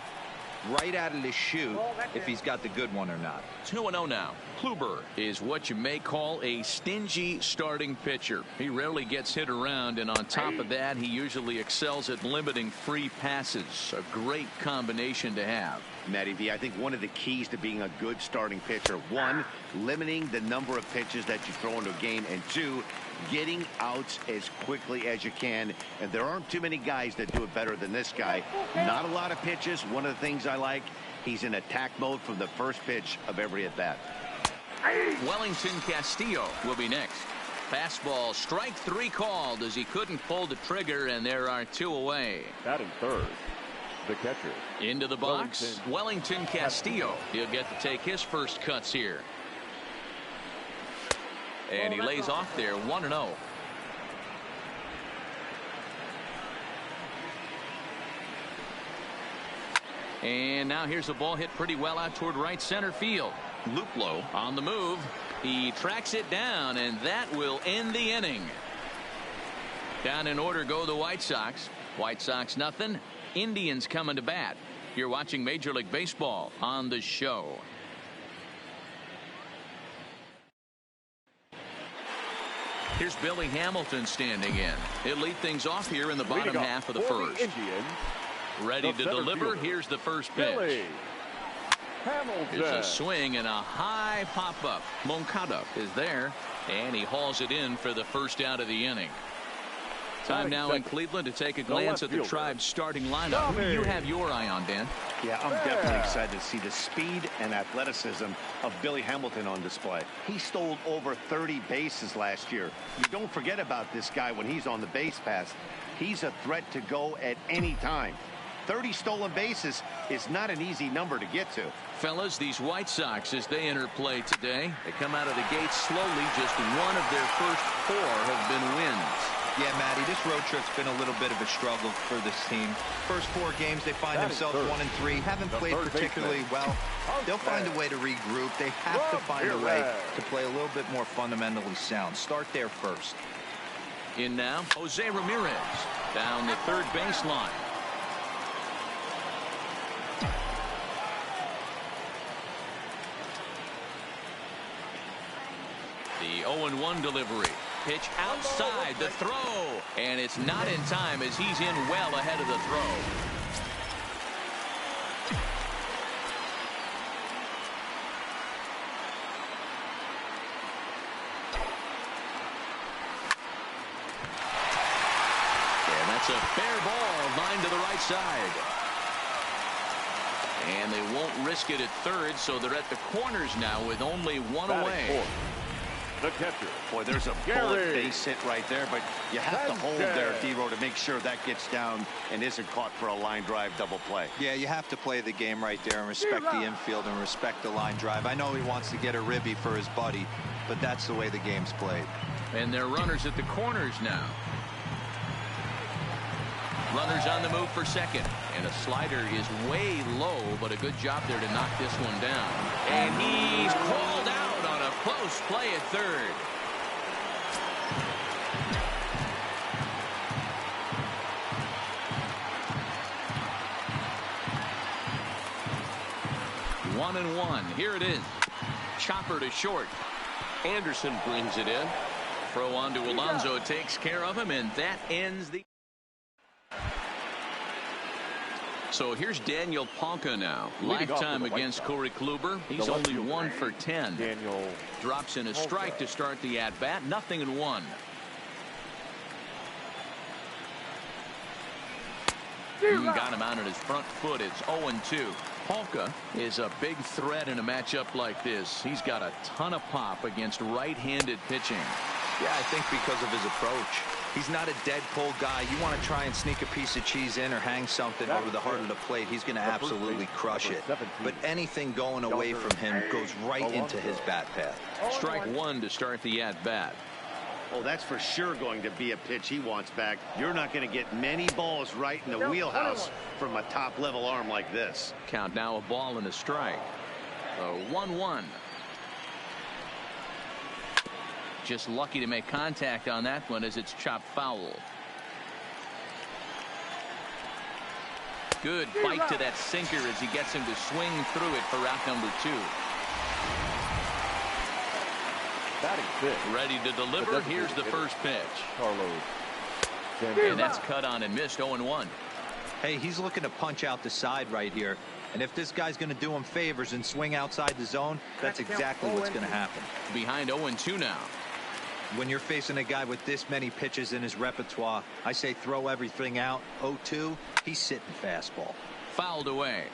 right out of the chute if he's got the good one or not. 2-0 now. Kluber is what you may call a stingy starting pitcher. He rarely gets hit around, and on top of that, he usually excels at limiting free passes. A great combination to have. Matty V, I think one of the keys to being a good starting pitcher, 1, limiting the number of pitches that you throw into a game, and 2, getting outs as quickly as you can. And there aren't too many guys that do it better than this guy. Not a lot of pitches. One of the things I like, he's in attack mode from the first pitch of every at bat. Wellington Castillo will be next. Fastball, strike 3 called as he couldn't pull the trigger, and there are 2 away. Batting third, the catcher. Into the box, Wellington Castillo. He'll get to take his first cuts here. And he lays off there, 1-0. And now here's a ball hit pretty well out toward right center field. Luplow on the move. He tracks it down, and that will end the inning. Down in order go the White Sox. White Sox nothing. Indians coming to bat. You're watching Major League Baseball on the show. Here's Billy Hamilton standing in. He'll lead things off here in the bottom half of the first. Ready to deliver. Here's the first pitch. Here's a swing and a high pop-up. Moncada is there, and he hauls it in for the first out of the inning. Time now in Cleveland to take a glance at the Tribe's starting lineup. Who do you have your eye on, Dan? Yeah, I'm definitely excited to see the speed and athleticism of Billy Hamilton on display. He stole over 30 bases last year. You don't forget about this guy when he's on the base pass. He's a threat to go at any time. 30 stolen bases is not an easy number to get to. Fellas, these White Sox, as they enter play today, they come out of the gate slowly. Just one of their first 4 have been wins. Yeah, Matty, this road trip's been a little bit of a struggle for this team. First 4 games, they find themselves 1-3. Haven't played particularly well. They'll find a way to regroup. They have to find a way to play a little bit more fundamentally sound. Start there first. In now, Jose Ramirez down the third baseline. The 0-1 delivery. Pitch outside the throw, and it's not in time as he's in well ahead of the throw. And that's a fair ball, line to the right side. And they won't risk it at third, so they're at the corners now with only 1 away. The catcher. Boy, there's a bullet base hit right there, but you have to hold there, D-Row, to make sure that gets down and isn't caught for a line drive double play. Yeah, you have to play the game right there and respect the infield and respect the line drive. I know he wants to get a ribby for his buddy, but that's the way the game's played. And they're runners at the corners now. Runners on the move for second. And a slider is way low, but a good job there to knock this one down. And he's called out on a close play at third. One and one. Here it is. Chopper to short. Anderson brings it in. Throw on to Alonso takes care of him, and that ends the... So here's Daniel Palka now. Lifetime against Corey Kluber. He's only 1 for 10. Daniel drops in a strike to start the at-bat. 0-1. Got him out on his front foot. It's 0-2. Palka is a big threat in a matchup like this. He's got a ton of pop against right-handed pitching. Yeah, I think because of his approach. He's not a dead pull guy. You want to try and sneak a piece of cheese in or hang something over the heart of the plate, he's going to absolutely crush it. But anything going away from him goes right into his bat path. Strike one to start the at-bat. Oh, that's for sure going to be a pitch he wants back. You're not going to get many balls right in the wheelhouse from a top-level arm like this. Count now, a ball and a strike. 1-1. Just lucky to make contact on that one as it's chopped foul. Good bite to that sinker as he gets him to swing through it for out number 2. batting fifth. Ready to deliver. Here's the first pitch. Carlos. And that's cut on and missed. 0-1. Hey, he's looking to punch out the side right here. And if this guy's going to do him favors and swing outside the zone, that's exactly what's going to happen. Behind 0-2 now. When you're facing a guy with this many pitches in his repertoire, I say throw everything out. 0-2, he's sitting fastball. Fouled away.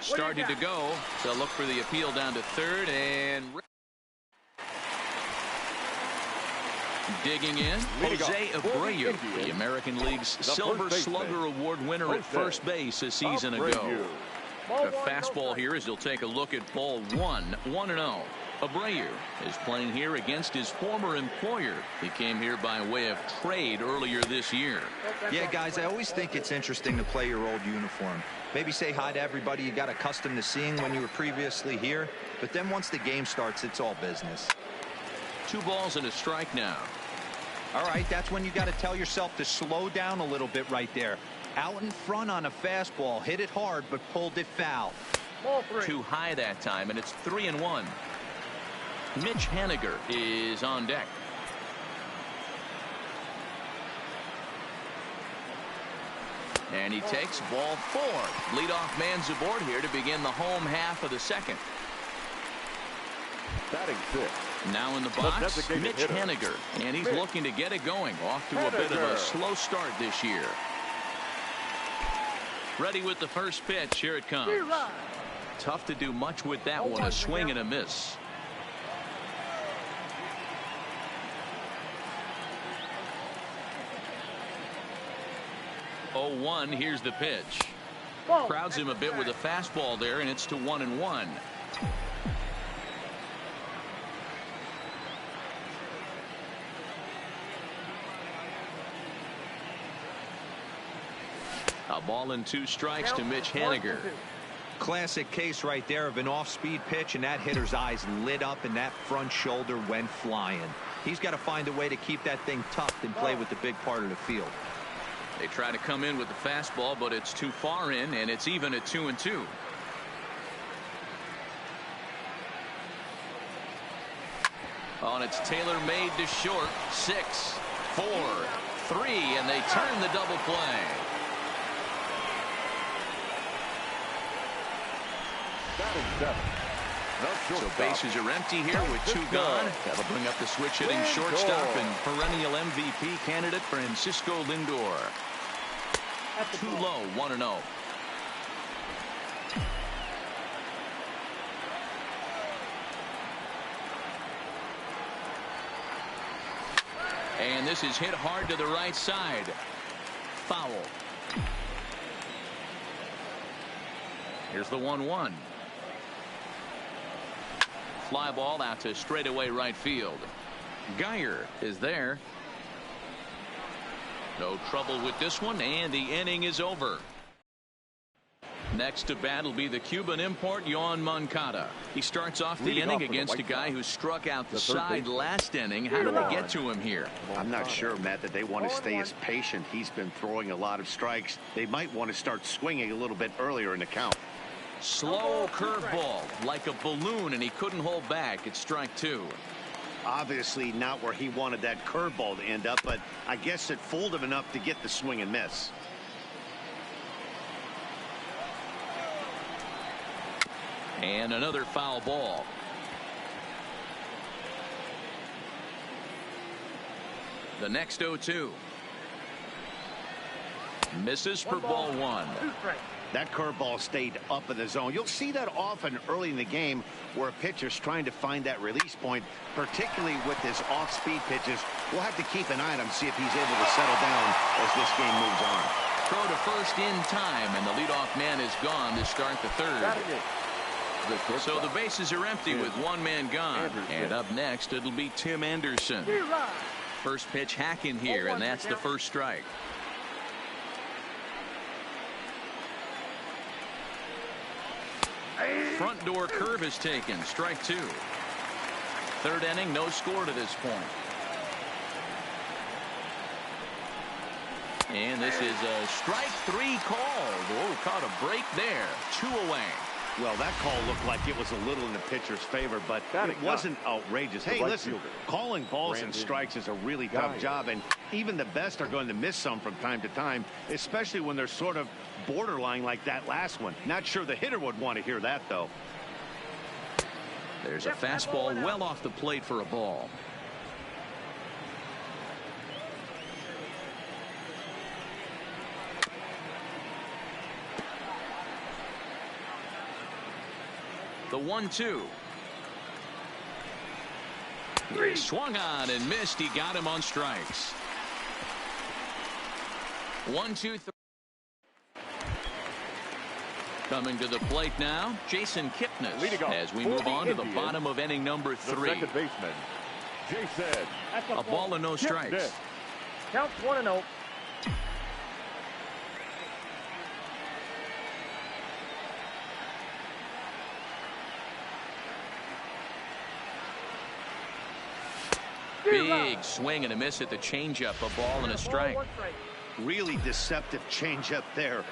Started to go. They'll look for the appeal down to third and digging in. Jose Abreu, the American League's Silver Slugger Award winner at first base a season ago. A fastball here as he'll take a look at ball 1, 1-0. Abreu is playing here against his former employer. He came here by way of trade earlier this year. Yeah, guys, I always think it's interesting to play your old uniform. Maybe say hi to everybody you got accustomed to seeing when you were previously here. But then once the game starts, it's all business. 2 balls and a strike now. All right, that's when you got to tell yourself to slow down a little bit right there. Out in front on a fastball, hit it hard, but pulled it foul. Too high that time, and it's 3-1. Mitch Haniger is on deck. And he takes ball 4. Leadoff man's aboard here to begin the home half of the second. Batting fifth. Now in the box, Mitch Haniger. And he's looking to get it going. Off to a bit of a slow start this year. Ready with the first pitch. Here it comes. Tough to do much with that one. A swing and a miss. Oh, 1. Here's the pitch. Crowds him a bit with a fastball there, and it's to 1-1. A ball and 2 strikes to Mitch Haniger. Classic case right there of an off-speed pitch, and that hitter's eyes lit up and that front shoulder went flying. He's got to find a way to keep that thing tucked and play with the big part of the field. They try to come in with the fastball, but it's too far in, and it's even at 2-2. Oh, and it's tailor-made to short. 6, 4, 3, and they turn the double play. So bases are empty here with 2 gone. That'll bring up the switch-hitting shortstop and perennial MVP candidate Francisco Lindor. Too low, 1-0. And this is hit hard to the right side. Foul. Here's the 1-1. Fly ball out to straightaway right field. Geyer is there. No trouble with this one, and the inning is over. Next to bat will be the Cuban import, Yoan Moncada. He starts off the inning against a guy who struck out the side last inning. How did they get to him here? I'm not sure, Matt, that they want to stay as patient. He's been throwing a lot of strikes. They might want to start swinging a little bit earlier in the count. Slow curveball like a balloon, and he couldn't hold back. It's strike 2. Obviously not where he wanted that curveball to end up, but I guess it fooled him enough to get the swing and miss. And another foul ball. The next 0-2. Misses for ball one. That curveball stayed up in the zone. You'll see that often early in the game where a pitcher's trying to find that release point, particularly with his off-speed pitches. We'll have to keep an eye on him, see if he's able to settle down as this game moves on. Throw to first in time, and the leadoff man is gone to start the third. So the bases are empty with one man gone. And up next, it'll be Tim Anderson. First pitch hacking here, and that's the first strike. Front door curve is taken. Strike two. Third inning, no score to this point. And this is a strike three called. Oh, caught a break there. 2 away. Well, that call looked like it was a little in the pitcher's favor, but it wasn't outrageous. Hey, listen, calling balls and strikes is a really tough job, and even the best are going to miss some from time to time, especially when they're sort of borderline like that last one. Not sure the hitter would want to hear that, though. There's a fastball well off the plate for a ball. The 1-2. He swung on and missed. He got him on strikes. 1-2-3. Coming to the plate now, Jason Kipnis, as we move on to the bottom of inning number 3. Second baseman, Jason. A ball and no strikes. Counts 1-0. Big swing and a miss at the changeup. A ball and a strike. Really deceptive changeup there.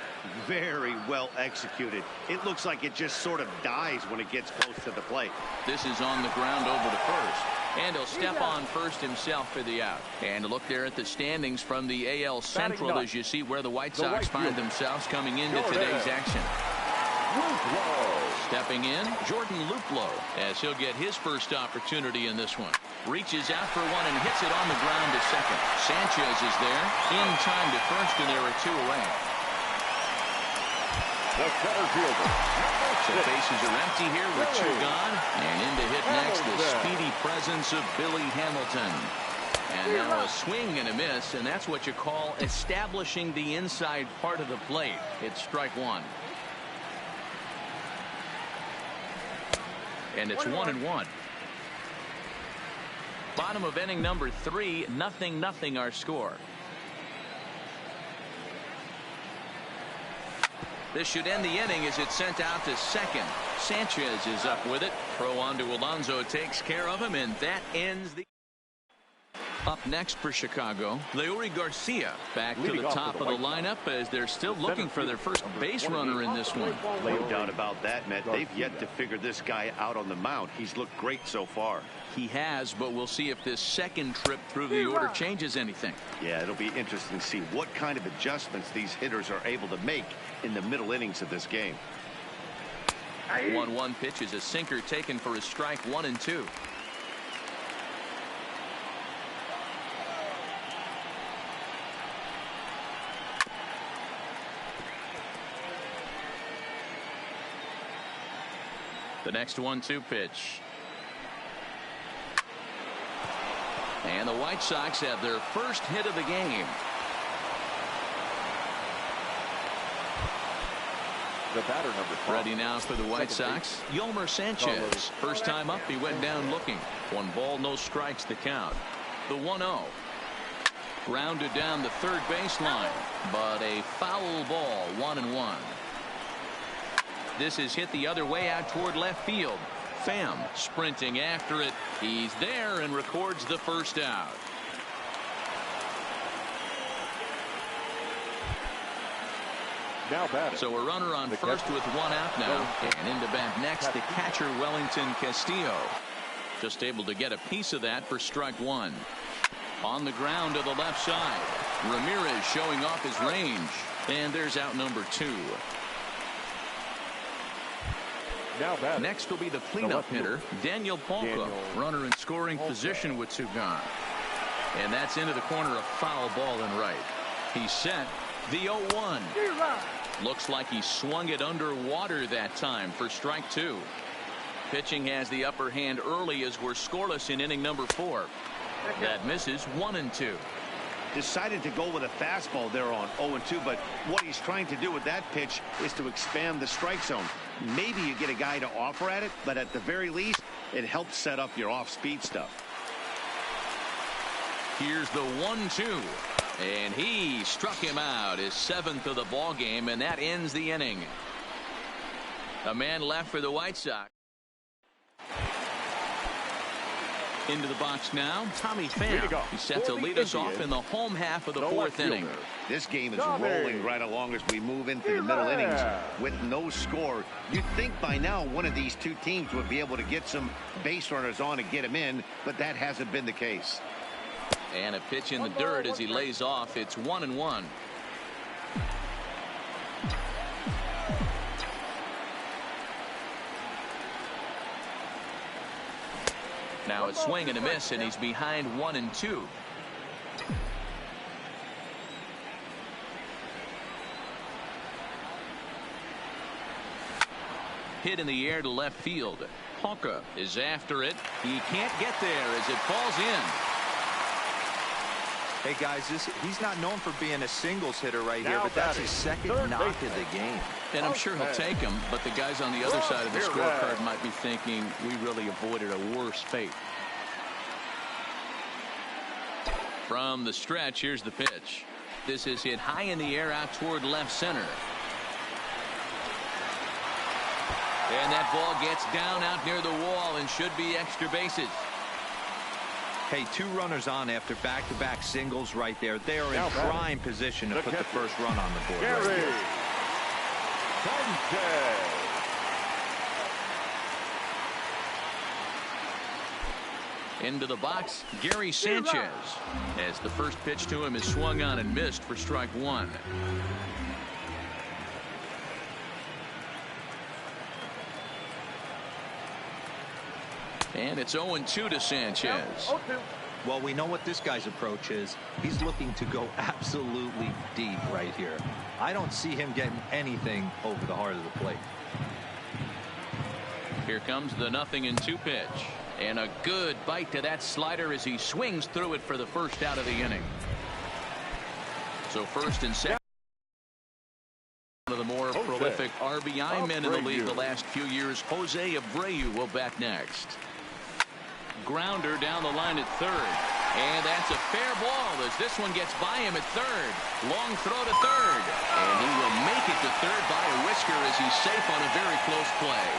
Very well executed. It looks like it just sort of dies when it gets close to the plate. This is on the ground over to first. And he'll step on first himself for the out. And look there at the standings from the AL Central as you see where the White Sox find themselves coming into today's action. Stepping in, Jordan Luplow, as he'll get his first opportunity in this one. Reaches out for one and hits it on the ground to second. Sanchez is there, in time to first, and there are 2 away. The center fielder. So bases are empty here with 2 gone. And in to hit next, the speedy presence of Billy Hamilton. And now a swing and a miss, and that's what you call establishing the inside part of the plate. It's strike one. And it's 1-1. Bottom of inning number 3, 0-0 our score. This should end the inning as it's sent out to second. Sanchez is up with it. Throw on to Alonso takes care of him, and that ends the. Up next for Chicago, Leury Garcia back to the top of the lineup as they're still looking for their first base runner in this one. No doubt about that, Matt. They've yet to figure this guy out on the mound. He's looked great so far. He has, but we'll see if this second trip through the order changes anything. Yeah, it'll be interesting to see what kind of adjustments these hitters are able to make in the middle innings of this game. 1-1 pitch is a sinker taken for a strike, 1-2. The next 1-2 pitch. And the White Sox have their first hit of the game. The batter number 5. Ready now for the White Sox, Yolmer Sanchez. First time up, he went down looking. 1 ball, no strikes the count. The 1-0. Grounded down the third baseline, but a foul ball, 1-1. This is hit the other way out toward left field. Pham sprinting after it. He's there and records the first out. Now batting. So a runner on first with 1 out now. And into bat next, the catcher Wellington Castillo. Just able to get a piece of that for strike one. On the ground to the left side. Ramirez showing off his range. And there's out number 2. Next will be the cleanup hitter, Daniel Palka. Runner in scoring position with 2 gone. And that's into the corner, a foul ball and right. He's set. The 0-1. Looks like he swung it underwater that time for strike 2. Pitching has the upper hand early as we're scoreless in inning number 4. That misses 1-2. Decided to go with a fastball there on 0-2, but what he's trying to do with that pitch is to expand the strike zone. Maybe you get a guy to offer at it, but at the very least, it helps set up your off-speed stuff. Here's the 1-2. And he struck him out, his 7th of the ball game, and that ends the inning. A man left for the White Sox. Into the box now, Tommy Pham. He's set to lead us off in the home half of the 4th inning. This game is rolling right along as we move into the middle innings with no score. You'd think by now one of these 2 teams would be able to get some base runners on and get him in, but that hasn't been the case. And a pitch in the dirt as he lays off. It's 1-1. Now a swing and a miss, and he's behind 1-2. Hit in the air to left field. Palka is after it. He can't get there as it falls in. Hey guys, he's not known for being a singles hitter right here, but that's his 2nd knock of the game. And I'm sure he'll take him, but the guys on the other side of the scorecard might be thinking we really avoided a worse fate. From the stretch, here's the pitch. This is hit high in the air out toward left center. And that ball gets down out near the wall and should be extra bases. Hey, 2 runners on after back-to-back singles right there. They are in prime position to put the first run on the board. Right here. Into the box, Gary Sanchez, as the first pitch to him is swung on and missed for strike 1. And it's 0-2 to Sanchez. Well, we know what this guy's approach is. He's looking to go absolutely deep right here. I don't see him getting anything over the heart of the plate. Here comes the 0-2 pitch. And a good bite to that slider as he swings through it for the first out of the inning. So first and second. One of the more prolific RBI men in the league the last few years, Jose Abreu, will bat next. Grounder down the line at third. And that's a fair ball as this one gets by him at third. Long throw to third. And he will make it to third by a whisker as he's safe on a very close play.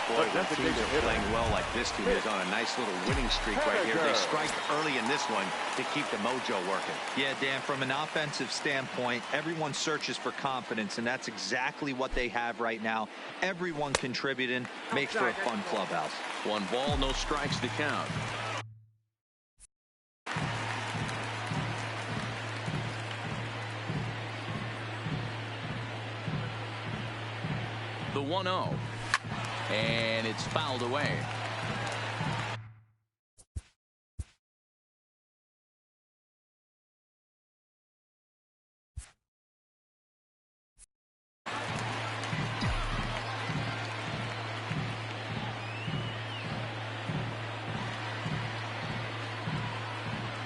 Boy, when teams are playing well like this team is on a nice little winning streak right here. They strike early in this one to keep the mojo working. Yeah, Dan, from an offensive standpoint, everyone searches for confidence, and that's exactly what they have right now. Everyone contributing makes for a fun clubhouse. 1 ball, no strikes to count. The 1-0. And it's fouled away.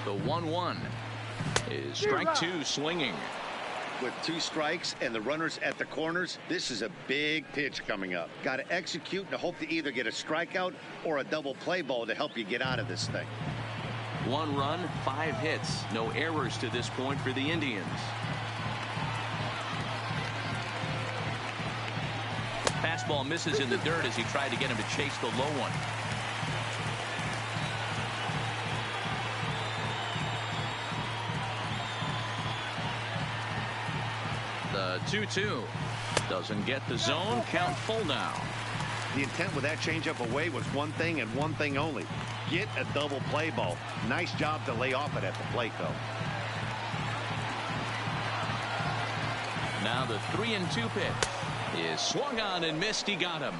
The 1-1 is strike 2 swinging. With 2 strikes and the runners at the corners, this is a big pitch coming up. Got to execute and hope to either get a strikeout or a double play ball to help you get out of this thing. 1 run, 5 hits. No errors to this point for the Indians. Fastball misses in the dirt as he tried to get him to chase the low one. The 2-2 doesn't get the zone. Count full now. The intent with that changeup away was one thing and one thing only. Get a double play ball. Nice job to lay off it at the plate, though. Now the 3-2 pitch is swung on and missed. He got him.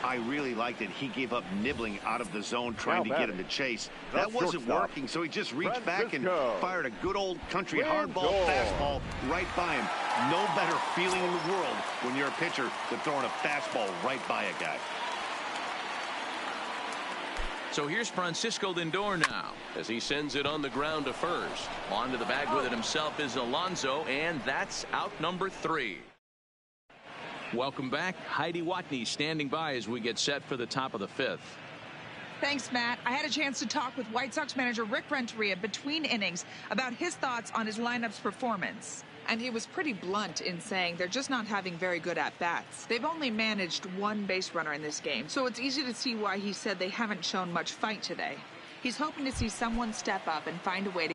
I really liked it. He gave up nibbling out of the zone trying to get him to chase. That wasn't working, so he just reached back and fired a good old country hardball fastball right by him. No better feeling in the world when you're a pitcher than throwing a fastball right by a guy. So here's Francisco Lindor now as he sends it on the ground to first. On to the bag with it himself is Alonso, and that's out number 3. Welcome back. Heidi Watney standing by as we get set for the top of the 5th. Thanks, Matt. I had a chance to talk with White Sox manager Rick Renteria between innings about his thoughts on his lineup's performance. And he was pretty blunt in saying they're just not having very good at-bats. They've only managed one base runner in this game, so it's easy to see why he said they haven't shown much fight today. He's hoping to see someone step up and find a way to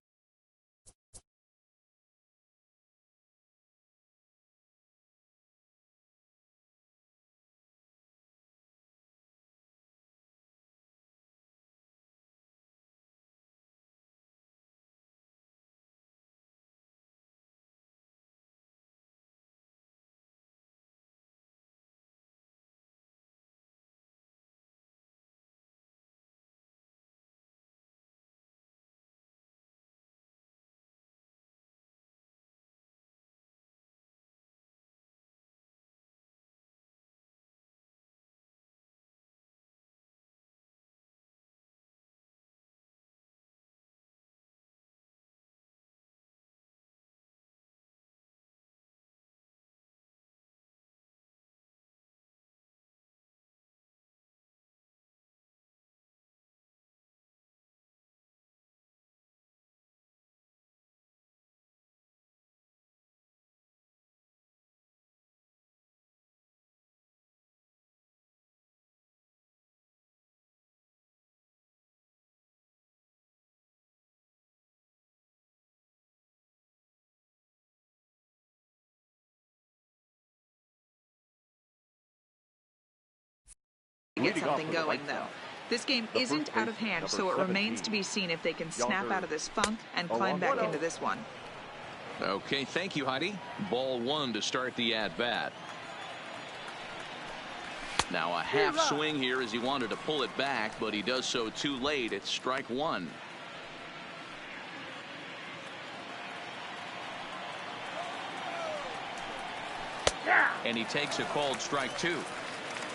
get something going, though. This game isn't out of hand, so it remains to be seen if they can snap out of this funk and climb back into this one. Okay, thank you, Heidi. Ball 1 to start the at-bat. Now a half swing here as he wanted to pull it back, but he does so too late. It's strike 1. And he takes a called strike 2.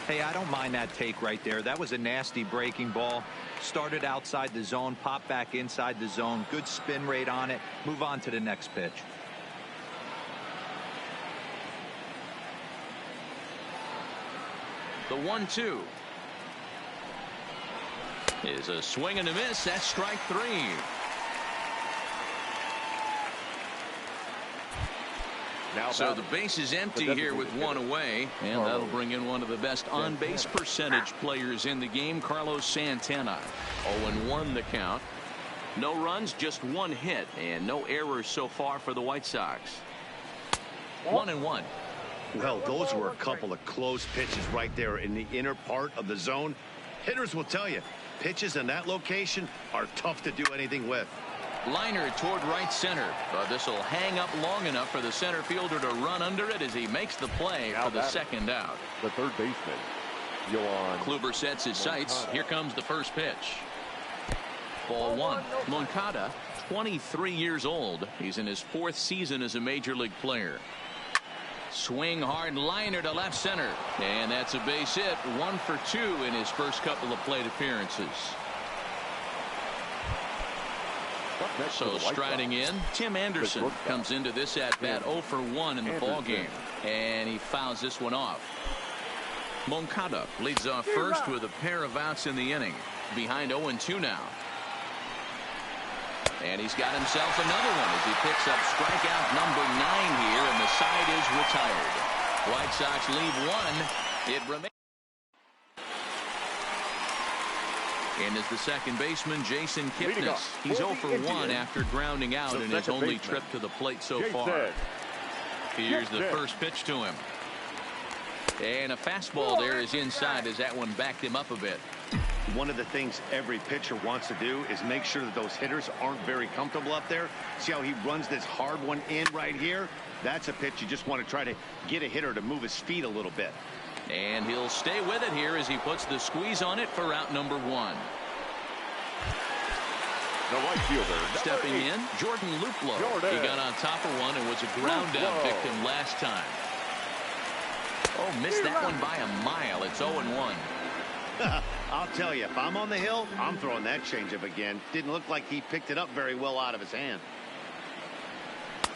Hey, I don't mind that take right there. That was a nasty breaking ball. Started outside the zone, popped back inside the zone. Good spin rate on it. Move on to the next pitch. The 1-2 is a swing and a miss. That's strike 3. So the base is empty here with 1 away, and that'll bring in one of the best on-base percentage players in the game, Carlos Santana. 0-1 the count. No runs, just 1 hit, and no errors so far for the White Sox. 1-1. Well, those were a couple of close pitches right there in the inner part of the zone. Hitters will tell you, pitches in that location are tough to do anything with. Liner toward right center, but this will hang up long enough for the center fielder to run under it as he makes the play for the second out. The third baseman, Yoan. Kluber sets his sights. Here comes the first pitch. Ball 1. Moncada, 23 years old. He's in his 4th season as a major league player. Swing hard liner to left center, and that's a base hit. 1 for 2 in his first couple of plate appearances. So striding in, Tim Anderson comes into this at-bat 0 for 1 in the ball game, and he fouls this one off. Moncada leads off first with a pair of outs in the inning. Behind 0-2 now. And he's got himself another one as he picks up strikeout number 9 here, and the side is retired. White Sox leave 1. It remains. And as the second baseman, Jason Kipnis. He's 0 for 1 after grounding out in his only trip to the plate so far. Here's the first pitch to him. And a fastball there is inside as that one backed him up a bit. One of the things every pitcher wants to do is make sure that those hitters aren't very comfortable up there. See how he runs this hard one in right here? That's a pitch you just want to try to get a hitter to move his feet a little bit. And he'll stay with it here as he puts the squeeze on it for out number 1. The right fielder. Stepping in, Jordan Luplow. He got on top of one and was a ground down victim last time. Oh, missed that one by a mile. It's 0-1. I'll tell you, if I'm on the hill, I'm throwing that changeup again. Didn't look like he picked it up very well out of his hand.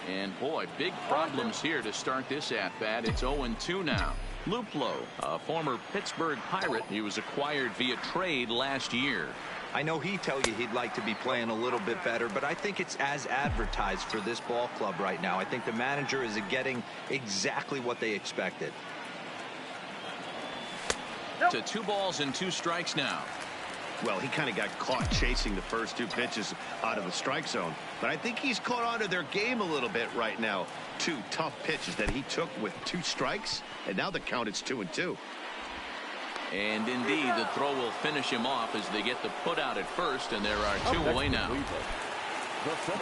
And boy, big problems here to start this at-bat. It's 0-2 now. Luplow, a former Pittsburgh Pirate. He was acquired via trade last year. I know he'd tell you he'd like to be playing a little bit better, but I think it's as advertised for this ball club right now. I think the manager is getting exactly what they expected. To 2 balls and 2 strikes now. Well, he kind of got caught chasing the first 2 pitches out of the strike zone. But I think he's caught on to their game a little bit right now. 2 tough pitches that he took with 2 strikes, and now the count is 2-2. And indeed, the throw will finish him off as they get the put out at first, and there are 2 away now.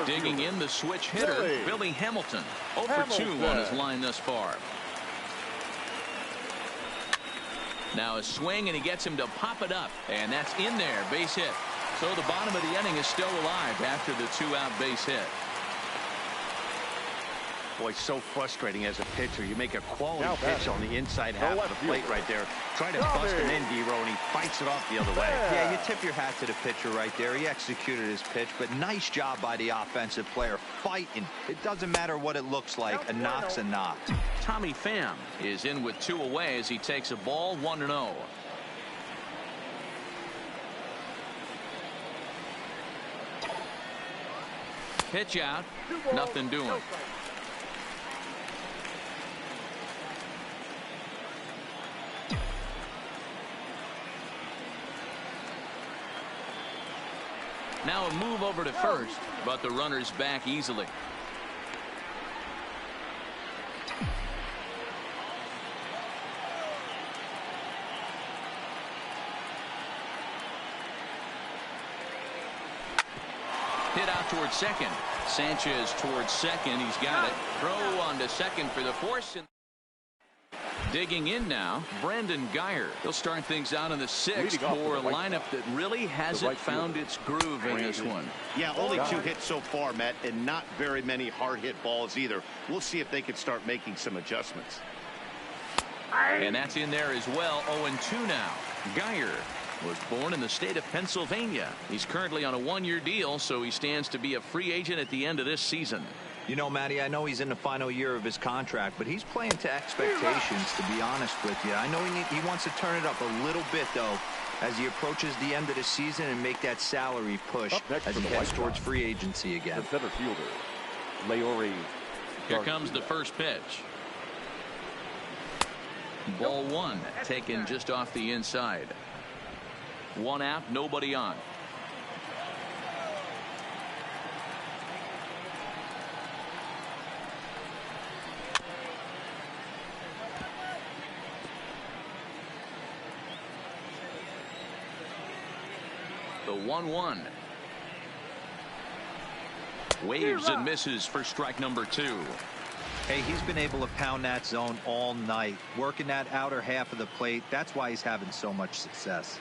Digging in the switch hitter, Billy Hamilton. 0 for 2 on his line thus far. Now a swing, and he gets him to pop it up, and that's in there, base hit. So the bottom of the inning is still alive after the 2-out base hit. Boy, so frustrating as a pitcher. You make a quality pitch on the inside half of the plate right there. Try to bust an in, D-Row, and he fights it off the other way. Yeah, you tip your hat to the pitcher right there. He executed his pitch, but nice job by the offensive player fighting. It doesn't matter what it looks like. A knock's a knock. Tommy Pham is in with 2 away as he takes a ball 1-0. Pitch out. Nothing doing. Now a move over to first, but the runner's back easily. Hit out towards second. Sanchez towards second. He's got it. Throw on to second for the force. Digging in now, Brandon Guyer. He'll start things out in the 6th for a lineup that really hasn't found its groove in this one. Yeah, only 2 hits so far, Matt, and not very many hard hit balls either. We'll see if they can start making some adjustments. And that's in there as well. 0-2 now. Guyer was born in the state of Pennsylvania. He's currently on a 1-year deal, so he stands to be a free agent at the end of this season. You know, Matty, I know he's in the final year of his contract, but he's playing to expectations, to be honest with you. I know he wants to turn it up a little bit, though, as he approaches the end of the season and make that salary push as he heads towards free agency again. The center fielder, Leury. Here comes the first pitch. Ball 1, taken just off the inside. 1 out, nobody on. The 1-1. Waves and misses for strike number 2. Hey, he's been able to pound that zone all night, working that outer half of the plate. That's why he's having so much success.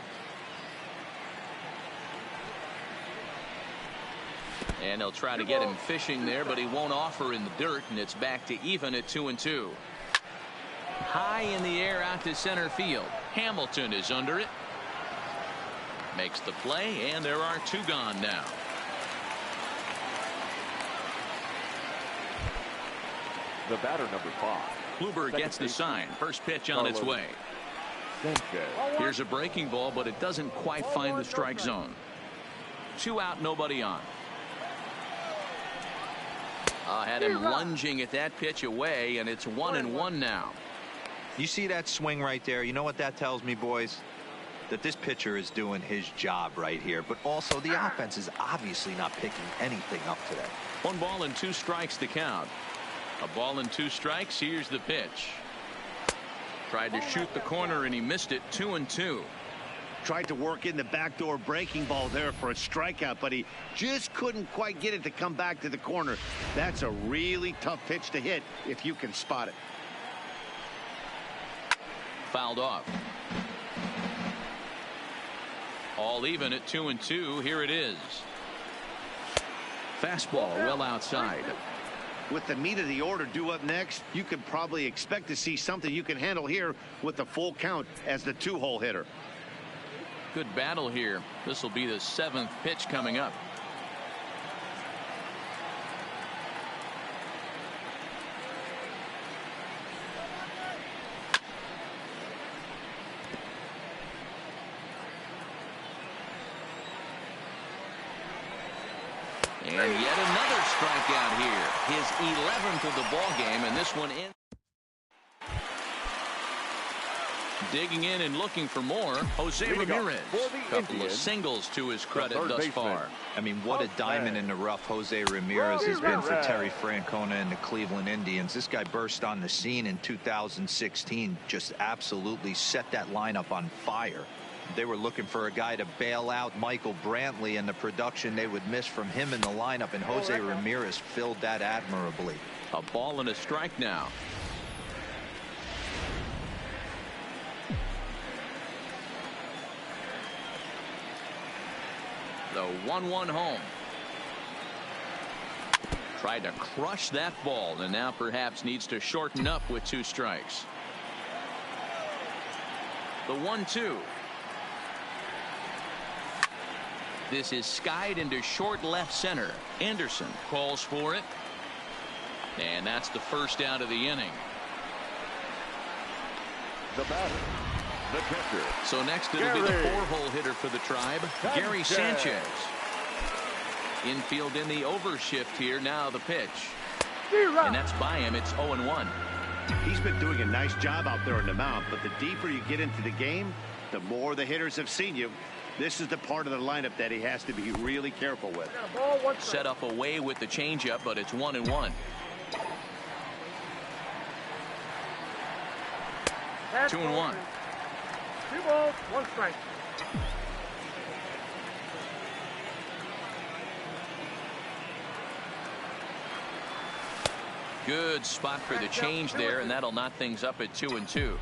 And they'll try to get him fishing there, but he won't offer in the dirt, and it's back to even at 2-2. High in the air out to center field. Hamilton is under it. Makes the play, and there are 2 gone now. The batter, number 5. Kluber gets the sign. First pitch on its way. Sanchez. Here's a breaking ball, but it doesn't quite find the strike zone. 2 out, nobody on. Had him lunging at that pitch away, and it's 1-1 now. You see that swing right there? You know what that tells me, boys? That this pitcher is doing his job right here, but also the offense is obviously not picking anything up today. 1 ball and 2 strikes to count. A ball and 2 strikes. Here's the pitch. Tried to shoot the corner and he missed it. 2-2. Tried to work in the backdoor breaking ball there for a strikeout, but he just couldn't quite get it to come back to the corner. That's a really tough pitch to hit if you can spot it. Fouled off. All even at 2-2. Here it is. Fastball well outside. With the meat of the order due up next, you could probably expect to see something you can handle here with the full count as the 2-hole hitter. Good battle here. This will be the 7th pitch coming up. And yet another strikeout here. His 11th of the ball game, and this one in. Digging in and looking for more, Jose Ramirez. Couple of singles to his credit thus far. I mean, what a diamond in the rough Jose Ramirez has been for Terry Francona and the Cleveland Indians. This guy burst on the scene in 2016, just absolutely set that lineup on fire. They were looking for a guy to bail out Michael Brantley, and the production they would miss from him in the lineup, and Jose Ramirez filled that admirably. A ball and a strike now. The 1-1 home. Tried to crush that ball, and now perhaps needs to shorten up with 2 strikes. The 1-2. This is skied into short left center. Anderson calls for it. And that's the first out of the inning. The batter, the catcher. So next it'll be the 4-hole hitter for the Tribe, Gary Sanchez. Infield in the overshift here. Now the pitch. And that's by him. It's 0-1. He's been doing a nice job out there on the mound, but the deeper you get into the game, the more the hitters have seen you. This is the part of the lineup that he has to be really careful with. Set up away with the changeup, but it's 1-1. 2-1. 2 balls, 1 strike. Good spot for the change there, and that'll knot things up at 2-2.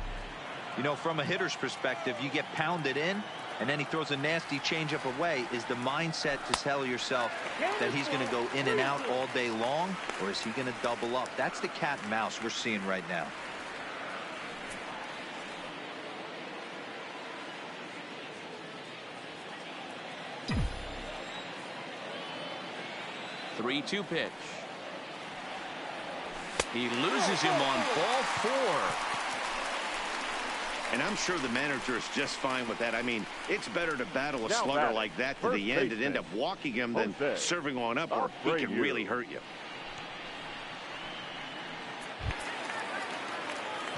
You know, from a hitter's perspective, you get pounded in, and then he throws a nasty changeup away. Is the mindset to tell yourself that he's going to go in and out all day long, or is he going to double up? That's the cat and mouse we're seeing right now. The 3-2 pitch. He loses him on ball 4. And I'm sure the manager is just fine with that. I mean, it's better to battle a slugger like that to the end and end up walking him than serving one up, or he can really hurt you.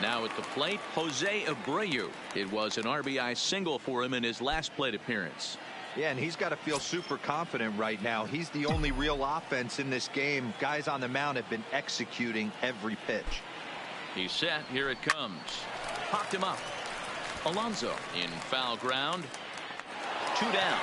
Now at the plate, Jose Abreu. It was an RBI single for him in his last plate appearance. Yeah, and he's got to feel super confident right now. He's the only real offense in this game. Guys on the mound have been executing every pitch. He's set. Here it comes. Popped him up. Alonso in foul ground. 2 down.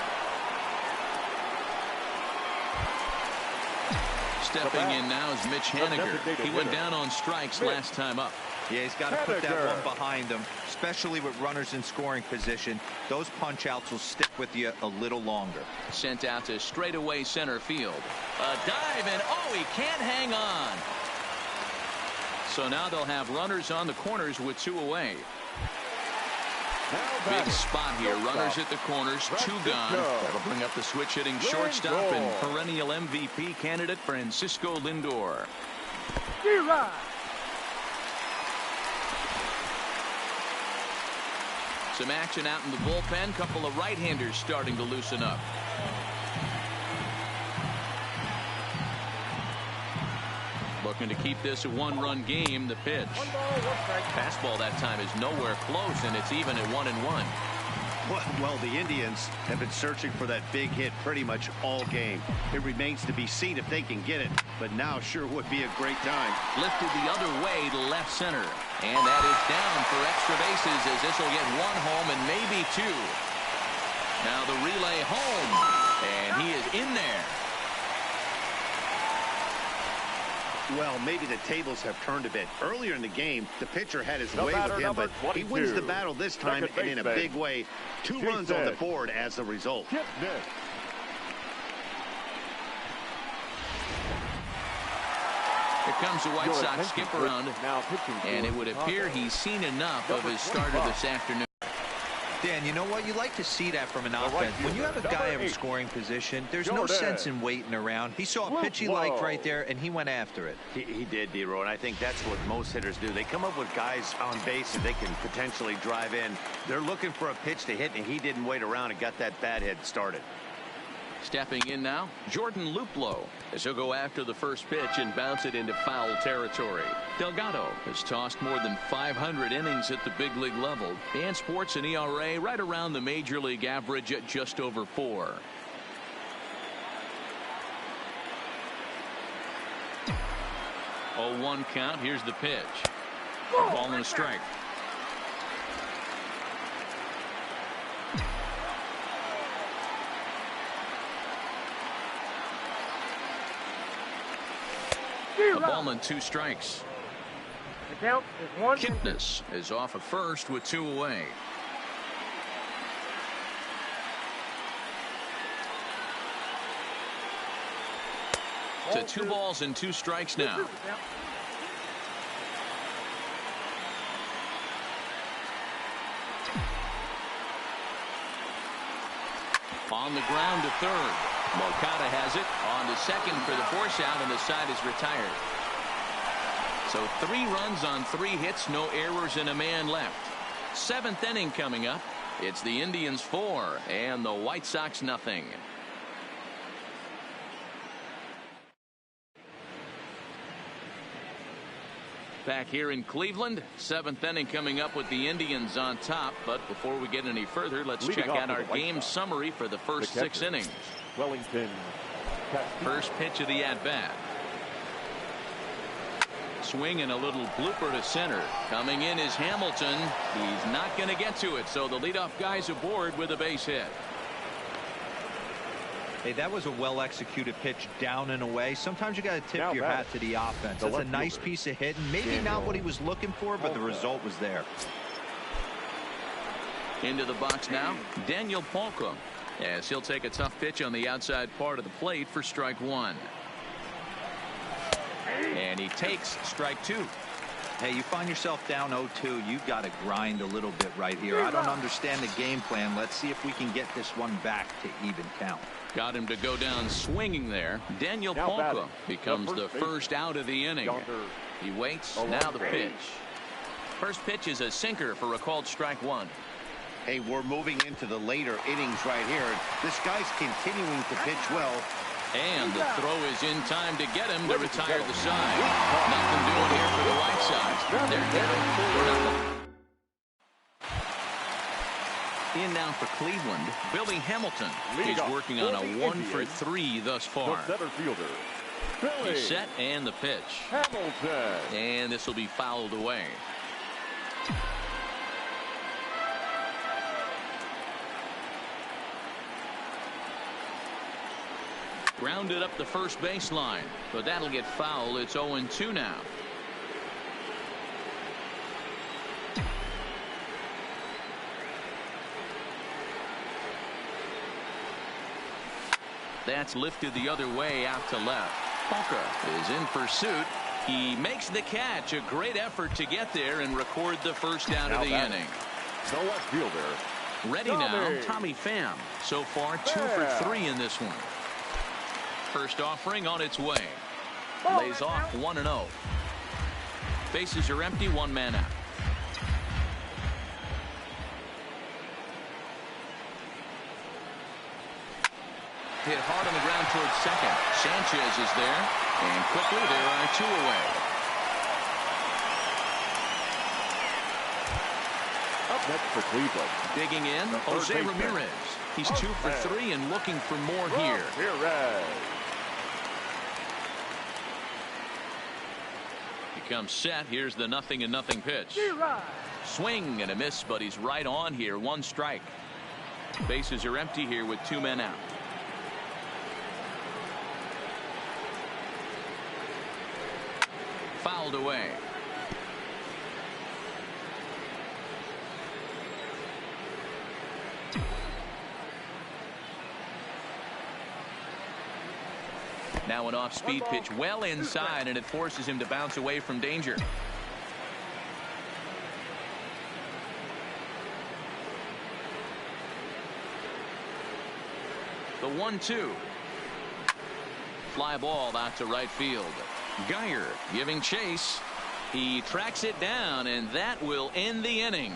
Stepping in now is Mitch Haniger. He went down on strikes last time up. Yeah, he's got to put that one behind him, especially with runners in scoring position. Those punch outs will stick with you a little longer. Sent out to straightaway center field. A dive, and oh, he can't hang on. So now they'll have runners on the corners with 2 away. Big spot here. Runners at the corners, 2 gone. That'll bring up the switch hitting shortstop and perennial MVP candidate Francisco Lindor. Some action out in the bullpen. Couple of right-handers starting to loosen up. Looking to keep this a 1-run game. The pitch. 1 ball, 1 strike. Fastball that time is nowhere close, and it's even at 1-1. Well, the Indians have been searching for that big hit pretty much all game. It remains to be seen if they can get it, but now sure would be a great time. Lifted the other way to left center. And that is down for extra bases as this will get one home and maybe two. Now the relay home, and he is in there. Well, maybe the tables have turned a bit. Earlier in the game, the pitcher had his way with him, but he wins the battle this time and in a big way. 2 runs on the board as the result. Here comes the White Sox skip around, and it would appear he's seen enough of his starter this afternoon. Dan, you know what? You like to see that from an offense. When you have a guy in scoring position, there's no sense in waiting around. He saw a pitch he liked right there, and he went after it. He did, D-Row, and I think that's what most hitters do. They come up with guys on base that they can potentially drive in. They're looking for a pitch to hit, and he didn't wait around and got that bat hit started. Stepping in now, Jordan Luplow, as he'll go after the first pitch and bounce it into foul territory. Delgado has tossed more than 500 innings at the big league level and sports an ERA right around the major league average at just over 4. Oh, 1 count. Here's the pitch. Ball and a strike. A ball and 2 strikes. The count is 1. Kipnis is off at first with 2 away. To 2 balls and 2 strikes now. On the ground to third. Moncada has it on to second for the force out, and the side is retired. So 3 runs on 3 hits, no errors, and a man left. 7th inning coming up. It's the Indians 4 and the White Sox nothing. Back here in Cleveland, 7th inning coming up with the Indians on top. But before we get any further, let's check out our game summary for the first 6 innings. Wellington. First pitch of the at-bat. Swing and a little blooper to center. Coming in is Hamilton. He's not going to get to it, so the leadoff guy's aboard with a base hit. Hey, that was a well-executed pitch down and away. Sometimes you got to tip your hat to the offense. That's a nice piece of hitting. Maybe not what he was looking for, but the result was there. Into the box now, Daniel Palka, as he'll take a tough pitch on the outside part of the plate for strike 1. And he takes strike 2. Hey, you find yourself down 0-2. You've got to grind a little bit right here. I don't understand the game plan. Let's see if we can get this one back to even count. Got him to go down swinging there. Daniel Palka becomes the first out of the inning. He waits. Now the pitch. First pitch is a sinker for a called strike 1. Hey, we're moving into the later innings right here. This guy's continuing to pitch well. And the throw is in time to get him to retire the side. Nothing doing here for the White Sox. They're down 4-0. In now for Cleveland, Billy Hamilton is working on a 1 for 3 thus far. He's set and the pitch. Hamilton. And this will be fouled away. Grounded up the first baseline, but that'll get foul. It's 0-2 now. That's lifted the other way out to left. Palka is in pursuit. He makes the catch. A great effort to get there and record the first down of the inning. The left fielder. Ready now, Tommy Pham. So far, 2 for 3 in this one. First offering on its way. Lays off 1-0. Bases are empty, 1 man out. Hit hard on the ground towards second. Sanchez is there, and quickly there are 2 away. Next for Cleveland. Digging in, The third Jose baseman. Ramirez. He's 2 for 3 and looking for more here. Ramirez. He comes set. Here's the 0-0 pitch. Swing and a miss, but he's right on here. 1 strike. Bases are empty here with 2 men out. Fouled away. Now an off-speed pitch well inside, and it forces him to bounce away from danger. The 1-2. Fly ball out to right field. Geyer giving chase. He tracks it down, and that will end the inning.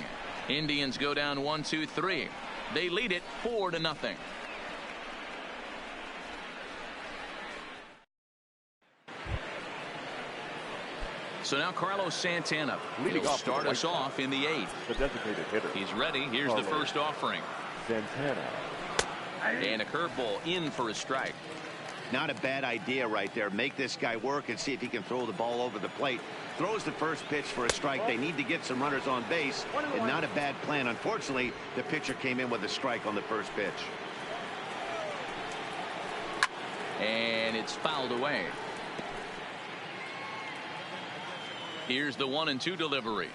Indians go down 1-2-3. They lead it 4-0. So now Carlos Santana Leading will off for the start us White off in the 8th. The designated hitter. He's ready. Here's the Carlos first offering. Santana. And a curveball in for a strike. Not a bad idea right there. Make this guy work and see if he can throw the ball over the plate. Throws the first pitch for a strike. They need to get some runners on base, and not a bad plan. Unfortunately, the pitcher came in with a strike on the first pitch. And it's fouled away. Here's the 1-2 delivery.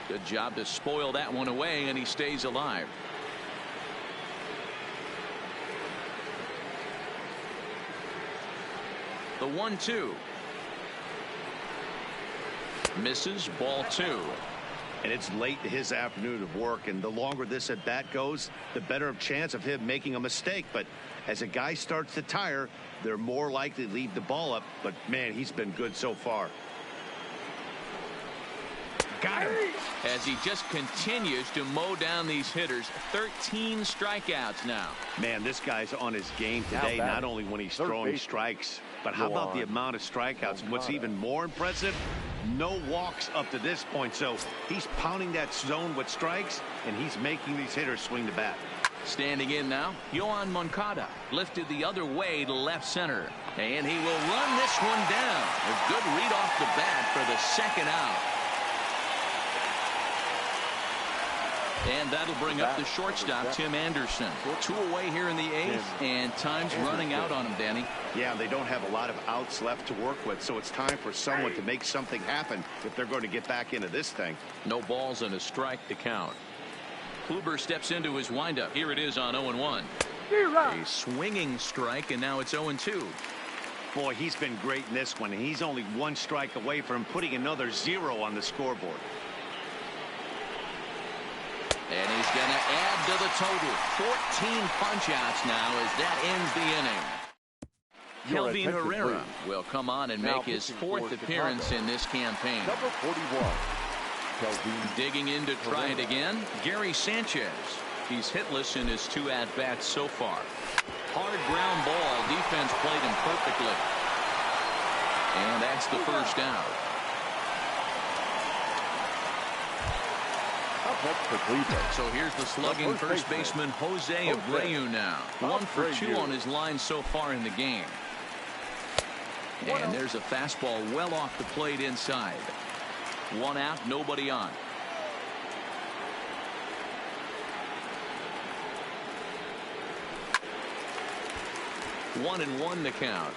Good job to spoil that one away, and he stays alive. The 1-2. Misses, ball 2. And it's late in his afternoon of work, and the longer this at bat goes, the better of chance of him making a mistake. But as a guy starts to tire, they're more likely to leave the ball up. But man, he's been good so far. Got him. As he just continues to mow down these hitters. 13 strikeouts now. Man, this guy's on his game today, not only when he's throwing strikes, but how about the amount of strikeouts? What's even more impressive, no walks up to this point. So he's pounding that zone with strikes, and he's making these hitters swing the bat. Standing in now, Yoan Moncada lifted the other way to left center, and he will run this one down. A good read off the bat for the second out. And that'll bring up the shortstop, Tim Anderson. 2 away here in the 8th, and time's running out on him, Danny. Yeah, they don't have a lot of outs left to work with, so it's time for someone to make something happen if they're going to get back into this thing. No balls and a strike to count. Kluber steps into his windup. Here it is on 0-1. A swinging strike, and now it's 0-2. Boy, he's been great in this one, and he's only 1 strike away from putting another 0 on the scoreboard. And he's going to add to the total. 14 punch-outs now as that ends the inning. Kelvin Herrera will come on and make his 4th appearance in this campaign. Number 41. Kelvin. Digging in to try it again, Gary Sanchez. He's hitless in his 2 at-bats so far. Hard ground ball. Defense played him perfectly. And that's the first out. For Cleveland. So here's the slugging first baseman Jose Abreu now. 1 for 2 on his line so far in the game. And there's a fastball well off the plate inside. 1 out, nobody on. One and 1 the count.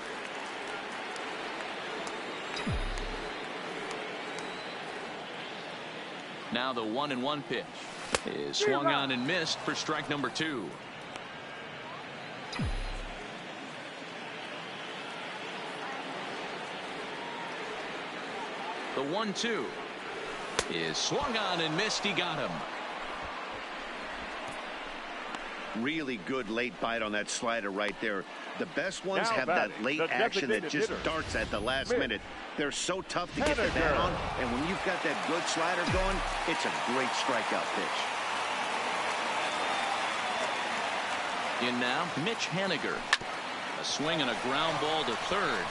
Now the 1-1 pitch is swung on and missed for strike number 2. The 1-2 is swung on and missed. He got him. Really good late bite on that slider right there. The best ones have that late action that just darts at the last minute. They're so tough to get the bat on, and when you've got that good slider going, it's a great strikeout pitch. In now, Mitch Haniger. A swing and a ground ball to third.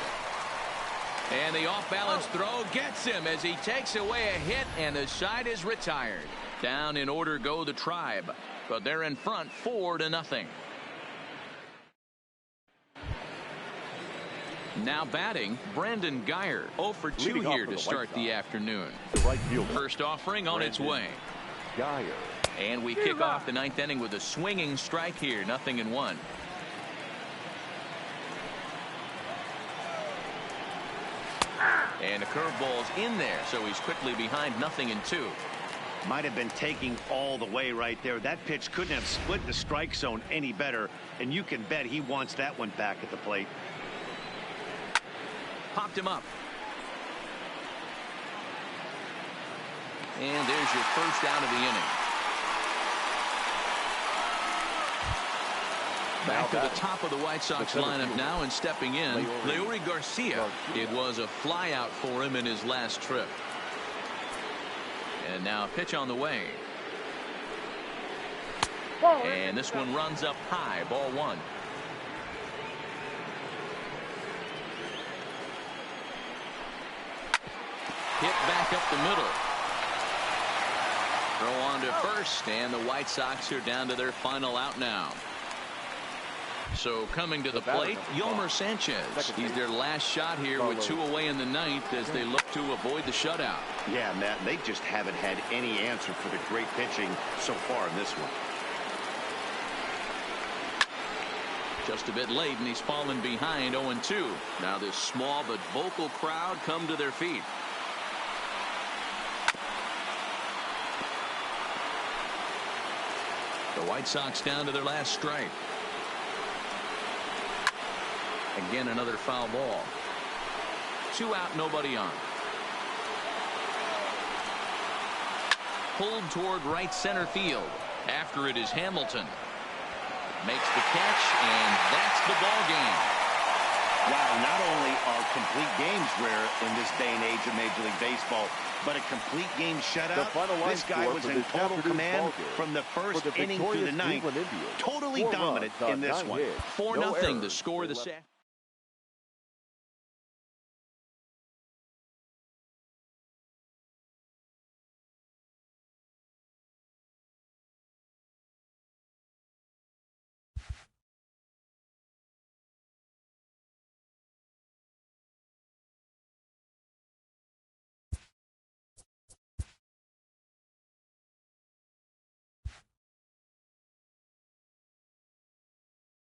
And the off-balance throw gets him as he takes away a hit, and the side is retired. Down in order go the Tribe, but they're in front 4-0. Now batting, Brandon Guyer, 0 for 2 here to start the afternoon. First offering on its way. Guyer. And we kick off the 9th inning with a swinging strike here, 0-1. And the curveball's in there, so he's quickly behind 0-2. Might have been taking all the way right there. That pitch couldn't have split the strike zone any better, and you can bet he wants that one back at the plate. Popped him up. And there's your first out of the inning. Back to the top of the White Sox lineup now, and stepping in, Leury Garcia. It was a flyout for him in his last trip. And now a pitch on the way. And this one runs up high, ball 1. Hit back up the middle. Throw on to first, and the White Sox are down to their final out now. So coming to the plate, Yolmer Sanchez. He's their last shot here with 2 away in the 9th as they look to avoid the shutout. Yeah, Matt, they just haven't had any answer for the great pitching so far in this one. Just a bit late, and he's fallen behind 0-2. Now this small but vocal crowd come to their feet. The White Sox down to their last strike. Again, another foul ball. 2 out, nobody on. Pulled toward right center field. After it is Hamilton. Makes the catch, and that's the ball game. Wow, not only are complete games rare in this day and age of Major League Baseball, but a complete game shutout. This guy was in total command from the first inning through the 9th. Totally dominant in this one. 4-0 the score this afternoon.